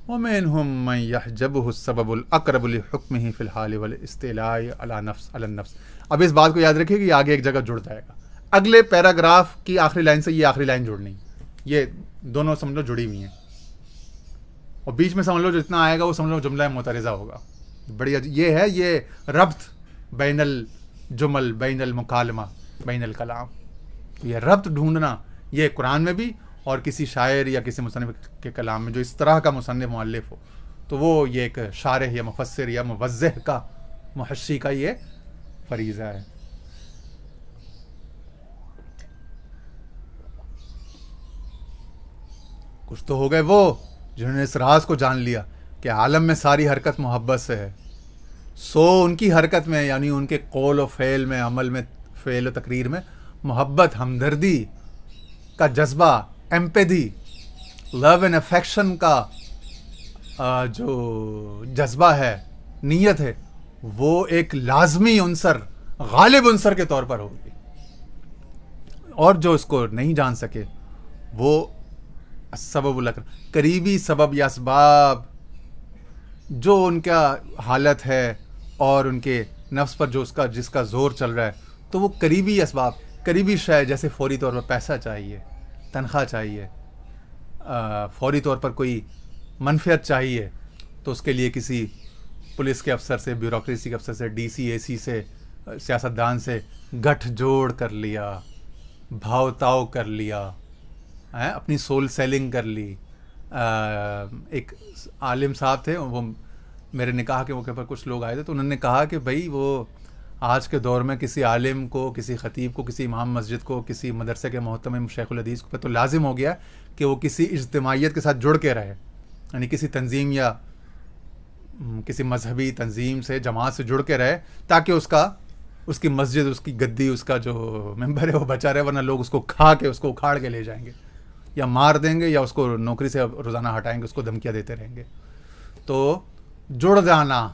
S1: وَمِنْهُمْ مَنْ يَحْجَبُهُ السَّبَبُ الْأَقْرَبُ لِحُكْمِهِ فِي الْحَالِ وَالِاسْتِيلَاءِ عَلَى النَّفْسِ. اب اس بات کو یاد رکھیے کہ یہ آگے ایک جگہ جڑ جائے گا، اگلے پیراگراف کی آخری لائن سے یہ آخری لائن جڑنی، یہ دونوں سمجھ لو جڑی ہوئی ہیں، اور بیچ میں سمجھ لو جو اتنا آئے گا وہ سمجھ لو جملہ معترضہ ہوگا. بڑی یہ ہے، یہ ربط بین الجمل، بین المکالمہ، بین الکلام، یہ ربط ڈھونڈنا، یہ قرآن میں بھی اور کسی شاعر یا کسی مصنف کے کلام میں جو اس طرح کا مصنف مؤلف ہو، تو وہ یہ ایک شارح یا مفسر یا موضح کا، محشی کا یہ فریضہ ہے. کچھ تو ہو گئے وہ جنہوں نے اس راز کو جان لیا کہ عالم میں ساری حرکت محبت سے ہے. سو ان کی حرکت میں، یعنی ان کے قول و فعل میں، عمل میں، فعل و تقریر میں محبت، ہمدردی کا جذبہ، ایمپیتھی، لو اینڈ افیکشن کا جو جذبہ ہے، نیت ہے، وہ ایک لازمی عنصر، غالب عنصر کے طور پر ہوگی. اور جو اس کو نہیں جان سکے وہ سبب الاقرب، قریبی سبب یا اسباب جو ان کا حالت ہے اور ان کے نفس پر جو جس کا زور چل رہا ہے، تو وہ قریبی اسباب، قریبی شے، جیسے فوری طور پر پیسہ چاہیے، تنخواہ چاہیے، فوری طور پر کوئی منفعت چاہیے، تو اس کے لیے کسی پولیس کے افسر سے، بیوروکریسی کے افسر سے، ڈی سی، اے سی سے، سیاستدان سے گٹھ جوڑ کر لیا، بھاؤ تاؤ کر لیا، اپنی سول سیلنگ کر لی. ایک عالم صاحب تھے، وہ میرے نکاح کے موقع پر کچھ لوگ آئے تھے، تو انہوں نے کہا کہ بھائی وہ آج کے دور میں کسی عالم کو، کسی خطیب کو، کسی امام مسجد کو، کسی مدرسے کے محتمم شیخ الحدیث کو تو لازم ہو گیا کہ وہ کسی اجتماعیت کے ساتھ جڑ کے رہے، یعنی کسی تنظیم یا کسی مذہبی تنظیم سے، جماعت سے جڑ کے رہے، تاکہ اس کی مسجد، اس کی گدی، اس کا جو ممبر ہے وہ بچا رہے، ورنہ لوگ اس کو کھا کے، اس کو اکھاڑ کے لے جائیں گے، یا مار دیں گے، یا اس کو نوکری سے روزانہ ہٹائیں گے، اس کو دھمکیاں دیتے رہیں گے. تو جڑ جانا،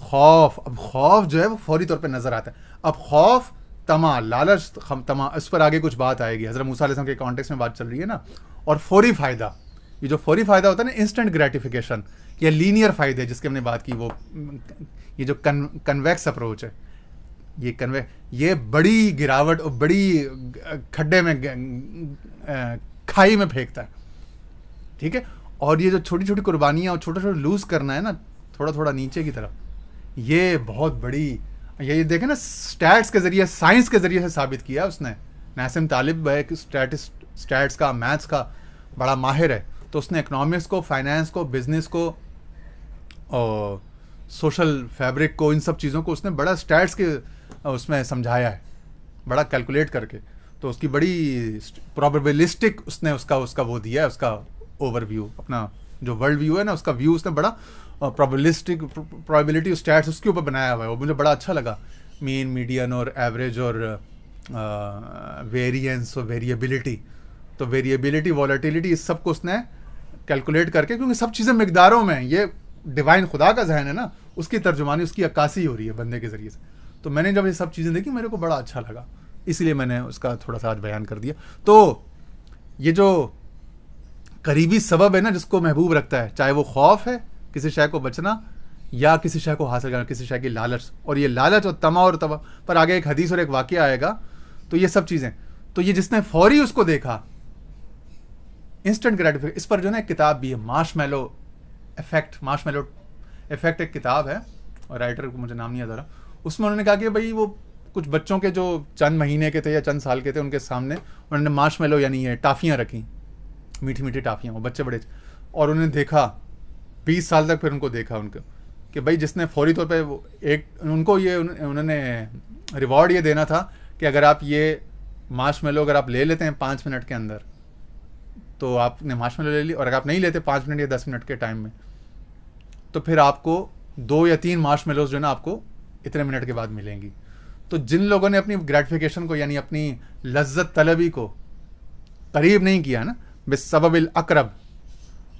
S1: خوف، اب خوف جو ہے وہ فوری طور پہ نظر آتا ہے. اب خوف، طمع، لالچ، طمع، اس پر آگے کچھ بات آئے گی، حضرت موسیٰ علیہ السلام کے کانٹیکس میں بات چل رہی ہے نا. اور فوری فائدہ، یہ جو فوری فائدہ ہوتا ہے نا، انسٹنٹ گریٹیفیکیشن یا لینئر فائدے جس کی ہم نے بات کی، وہ یہ جو کنویکس اپروچ ہے، یہ بڑی گراوٹ اور بڑی کھڈے میں، کھائی میں پھینکتا ہے، ٹھیک ہے. اور یہ جو چھوٹی چھوٹی قربانیاں اور چھوٹا چھوٹا لوز کرنا ہے نا، تھوڑا تھوڑا نیچے کی طرف، یہ بہت بڑی، یہ دیکھیں نا، سٹیٹس کے ذریعے، سائنس کے ذریعے سے ثابت کیا اس نے. ناسم طالب ہے کہ سٹیٹس کا، میتھس کا بڑا ماہر ہے، تو اس نے اکنامکس کو، فائنانس کو، بزنس کو اور سوشل فیبرک کو، ان سب چیزوں کو اس نے بڑا سٹیٹس کے اس میں سمجھایا ہے، بڑا کیلکولیٹ کر کے. تو اس کی بڑی پروبیبلسٹک اس نے اس کا وہ دیا ہے، اس کا اوور ویو، اپنا جو ورلڈ ویو ہے نا، اس کا ویو اس نے بڑا پروبیبلسٹک، پروبیبلٹی اسٹیٹس اس کے اوپر بنایا ہوا ہے. وہ مجھے بڑا اچھا لگا، مین، میڈین اور ایوریج اور ویریئنس اور ویریبلٹی. تو ویریبلٹی، والیٹیلٹی، اس سب کو اس نے کیلکولیٹ کر کے، کیونکہ سب چیزیں مقداروں میں، یہ ڈیوائن خدا کا ذہن ہے نا، اس کی ترجمانی، اس کی عکاسی ہو رہی ہے بندے کے ذریعے سے. تو میں نے جب یہ سب چیزیں دیکھی، میرے کو بڑا اچھا لگا، اس لیے میں نے اس کا تھوڑا سا آج بیان کر دیا. تو یہ جو قریبی سبب ہے نا، جس کو محبوب رکھتا ہے، چاہے وہ خوف ہے کسی شے کو بچنا، یا کسی شے کو حاصل کرنا، کسی شے کی لالچ. اور یہ لالچ اور طمع اور طمع پر آگے ایک حدیث اور ایک واقعہ آئے گا. تو یہ سب چیزیں، تو یہ جس نے فوری اس کو دیکھا، انسٹنٹ گریٹیفیکیشن. اس پر جو ہے نا ایک کتاب بھی ہے, مارش میلو افیکٹ ایک کتاب ہے, اور رائٹر کو مجھے نام نہیں یاد آ رہا. اس میں انہوں نے کہا کہ بھائی وہ کچھ بچوں کے جو چند مہینے کے تھے یا چند سال کے تھے, ان کے سامنے انہوں نے مارش میلو یعنی یہ ٹافیاں رکھیں, میٹھی میٹھی ٹافیاں, وہ بچے بڑے, اور انہوں نے دیکھا 20 سال تک, پھر ان کو دیکھا ان کو کہ بھائی جس نے فوری طور پہ ایک ان کو یہ انہوں نے ریوارڈ یہ دینا تھا کہ اگر آپ یہ مارش میلو اگر آپ لے لیتے ہیں 5 منٹ کے اندر تو آپ نے مارش میلو لے لی, اور اگر آپ نہیں لیتے 5 منٹ یا 10 منٹ کے ٹائم میں تو پھر آپ کو 2 یا 3 مارش میلوز جو ہے نا آپ کو اتنے منٹ کے بعد ملیں گی. تو جن لوگوں نے اپنی گریٹیفیکیشن کو یعنی اپنی لذت طلبی کو قریب نہیں کیا نا, بسبب الاقرب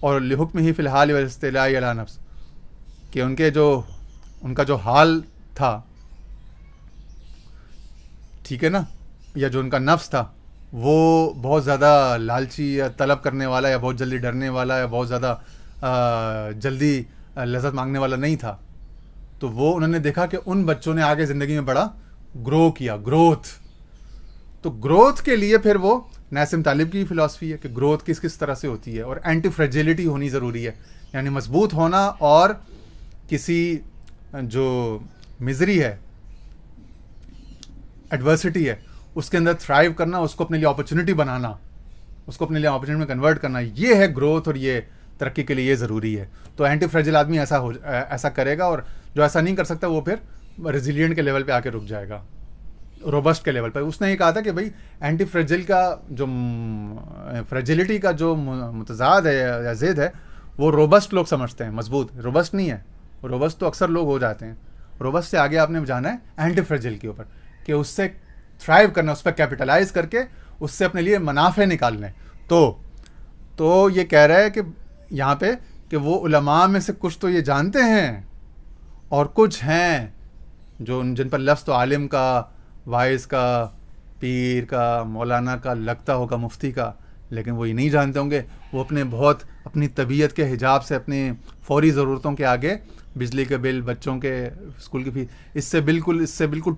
S1: اور لحکم ہی فی الحال والاستیلاء علی نفس, کہ ان کا جو حال تھا, ٹھیک ہے نا, یا جو ان کا نفس تھا وہ بہت زیادہ لالچی یا طلب کرنے والا یا بہت جلدی ڈرنے والا یا بہت زیادہ جلدی لذت مانگنے والا نہیں تھا. تو وہ انہوں نے دیکھا کہ ان بچوں نے آگے زندگی میں بڑا گرو کیا, گروتھ. تو گروتھ کے لیے پھر وہ ناسم طالب کی فلاسفی ہے کہ گروتھ کس طرح سے ہوتی ہے, اور اینٹی فریجیلٹی ہونی ضروری ہے, یعنی مضبوط ہونا, اور کسی جو مزری ہے, ایڈورسٹی ہے, اس کے اندر تھرائیو کرنا, اس کو اپنے لیے اپرچونٹی بنانا, اس کو اپنے لیے اپرچونٹی میں کنورٹ کرنا, یہ ہے گروتھ, اور یہ ترقی کے لیے یہ ضروری ہے. تو اینٹی فریجل آدمی ایسا کرے گا, اور جو ایسا نہیں کر سکتا وہ پھر ریزیلینٹ کے لیول پہ آ کے رک جائے گا, روبسٹ کے لیول پہ. اس نے یہ کہا تھا کہ بھائی اینٹی فریجل کا جو فریجلٹی کا جو متضاد ہے یا ضد ہے وہ روبسٹ لوگ سمجھتے ہیں, مضبوط. روبسٹ نہیں ہے, روبسٹ تو اکثر لوگ ہو جاتے ہیں. روبسٹ سے آگے آپ نے جانا ہے اینٹی فریجل کے اوپر, کہ اس سے تھرائیو کرنا, اس پہ کیپیٹلائز کر کے اس سے اپنے لیے منافع نکالنے. تو یہ کہہ رہا ہے کہ یہاں پہ کہ وہ علماء میں سے کچھ تو یہ جانتے ہیں, اور کچھ ہیں جو جن پر لفظ تو عالم کا, وائز کا, پیر کا, مولانا کا لگتا ہوگا, مفتی کا, لیکن وہ یہ نہیں جانتے ہوں گے. وہ اپنی طبیعت کے حجاب سے, اپنی فوری ضرورتوں کے آگے, بجلی کے بل, بچوں کے اسکول کی فیس, اس سے بالکل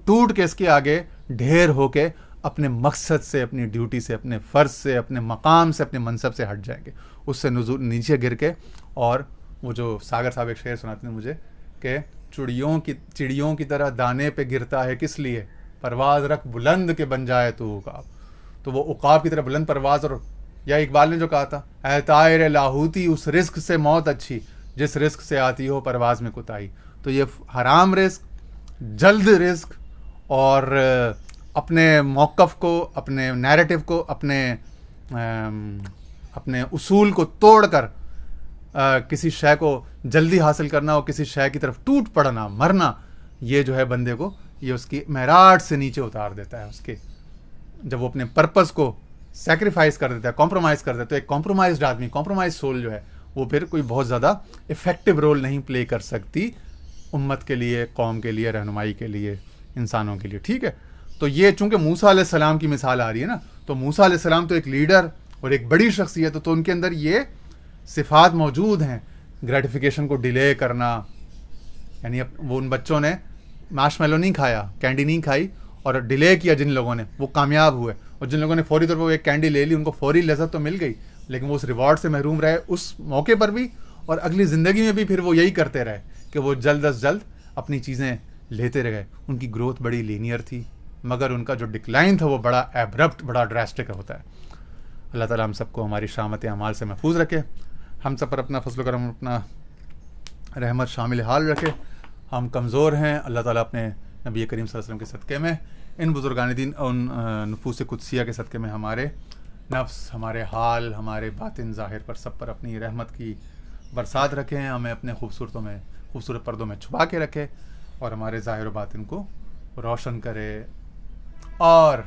S1: ٹوٹ کے اس کے آگے ڈھیر ہو کے اپنے مقصد سے, اپنی ڈیوٹی سے, اپنے فرض سے, اپنے مقام سے, اپنے منصب سے ہٹ جائیں گے, اس سے نیچے گر کے. اور وہ جو ساگر صاحب ایک شعر سناتے ہیں مجھے کہ چڑیوں کی طرح دانے پہ گرتا ہے کس لیے, پرواز رکھ بلند کے بن جائے تو عقاب. تو وہ عقاب کی طرح بلند پرواز. اور یا اقبال نے جو کہا تھا, اے طائر لاہوتی اس رزق سے موت اچھی جس رزق سے آتی ہو پرواز میں کوتاہی. تو یہ حرام رزق, جلد رزق, اور اپنے موقف کو, اپنے نیریٹو کو, اپنے اصول کو توڑ کر کسی شے کو جلدی حاصل کرنا, اور کسی شے کی طرف ٹوٹ پڑنا, مرنا, یہ جو ہے بندے کو یہ اس کی معراج سے نیچے اتار دیتا ہے. اس کے جب وہ اپنے پرپس کو سیکریفائز کر دیتا ہے, کمپرومائز کر دیتا ہے, ایک کمپرومائزڈ آدمی, کمپرومائز سول جو ہے وہ پھر کوئی بہت زیادہ افیکٹو رول نہیں پلے کر سکتی امت کے لیے, قوم کے لیے, رہنمائی کے لیے, انسانوں کے لیے. ٹھیک ہے. تو یہ چونکہ موسیٰ علیہ السلام کی مثال آ رہی ہے نا, تو موسیٰ علیہ السلام تو ایک لیڈر اور ایک بڑی شخصیت, تو ان کے اندر یہ صفات موجود ہیں. گریٹیفیکیشن کو ڈیلے کرنا, یعنی وہ ان بچوں نے مارش میلو نہیں کھایا, کینڈی نہیں کھائی, اور ڈیلے کیا جن لوگوں نے, وہ کامیاب ہوئے. اور جن لوگوں نے فوری طور پر وہ ایک کینڈی لے لی, ان کو فوری لذت تو مل گئی, لیکن وہ اس ریوارڈ سے محروم رہے اس موقع پر بھی, اور اگلی زندگی میں بھی پھر وہ یہی کرتے رہے کہ وہ جلد از جلد اپنی چیزیں لیتے رہے. ان کی گروتھ بڑی لینئر تھی, مگر ان کا جو ڈکلائن تھا وہ بڑا ایبرپٹ, بڑا ڈراسٹک ہوتا ہے. اللہ تعالیٰ ہم سب کو ہماری شامت اعمال سے محفوظ رکھے, ہم سب پر اپنا فضل و کرم, اپنا رحمت شامل حال رکھے. ہم کمزور ہیں, اللہ تعالیٰ اپنے نبی کریم صلی اللہ علیہ وسلم کے صدقے میں, ان بزرگان دین, ان نفوس قدسیہ کے صدقے میں ہمارے نفس, ہمارے حال, ہمارے باطن, ظاہر پر سب پر اپنی رحمت کی برسات رکھیں, ہمیں اپنے خوبصورت پردوں میں چھپا کے رکھے, اور ہمارے ظاہر و باطن کو روشن کرے, اور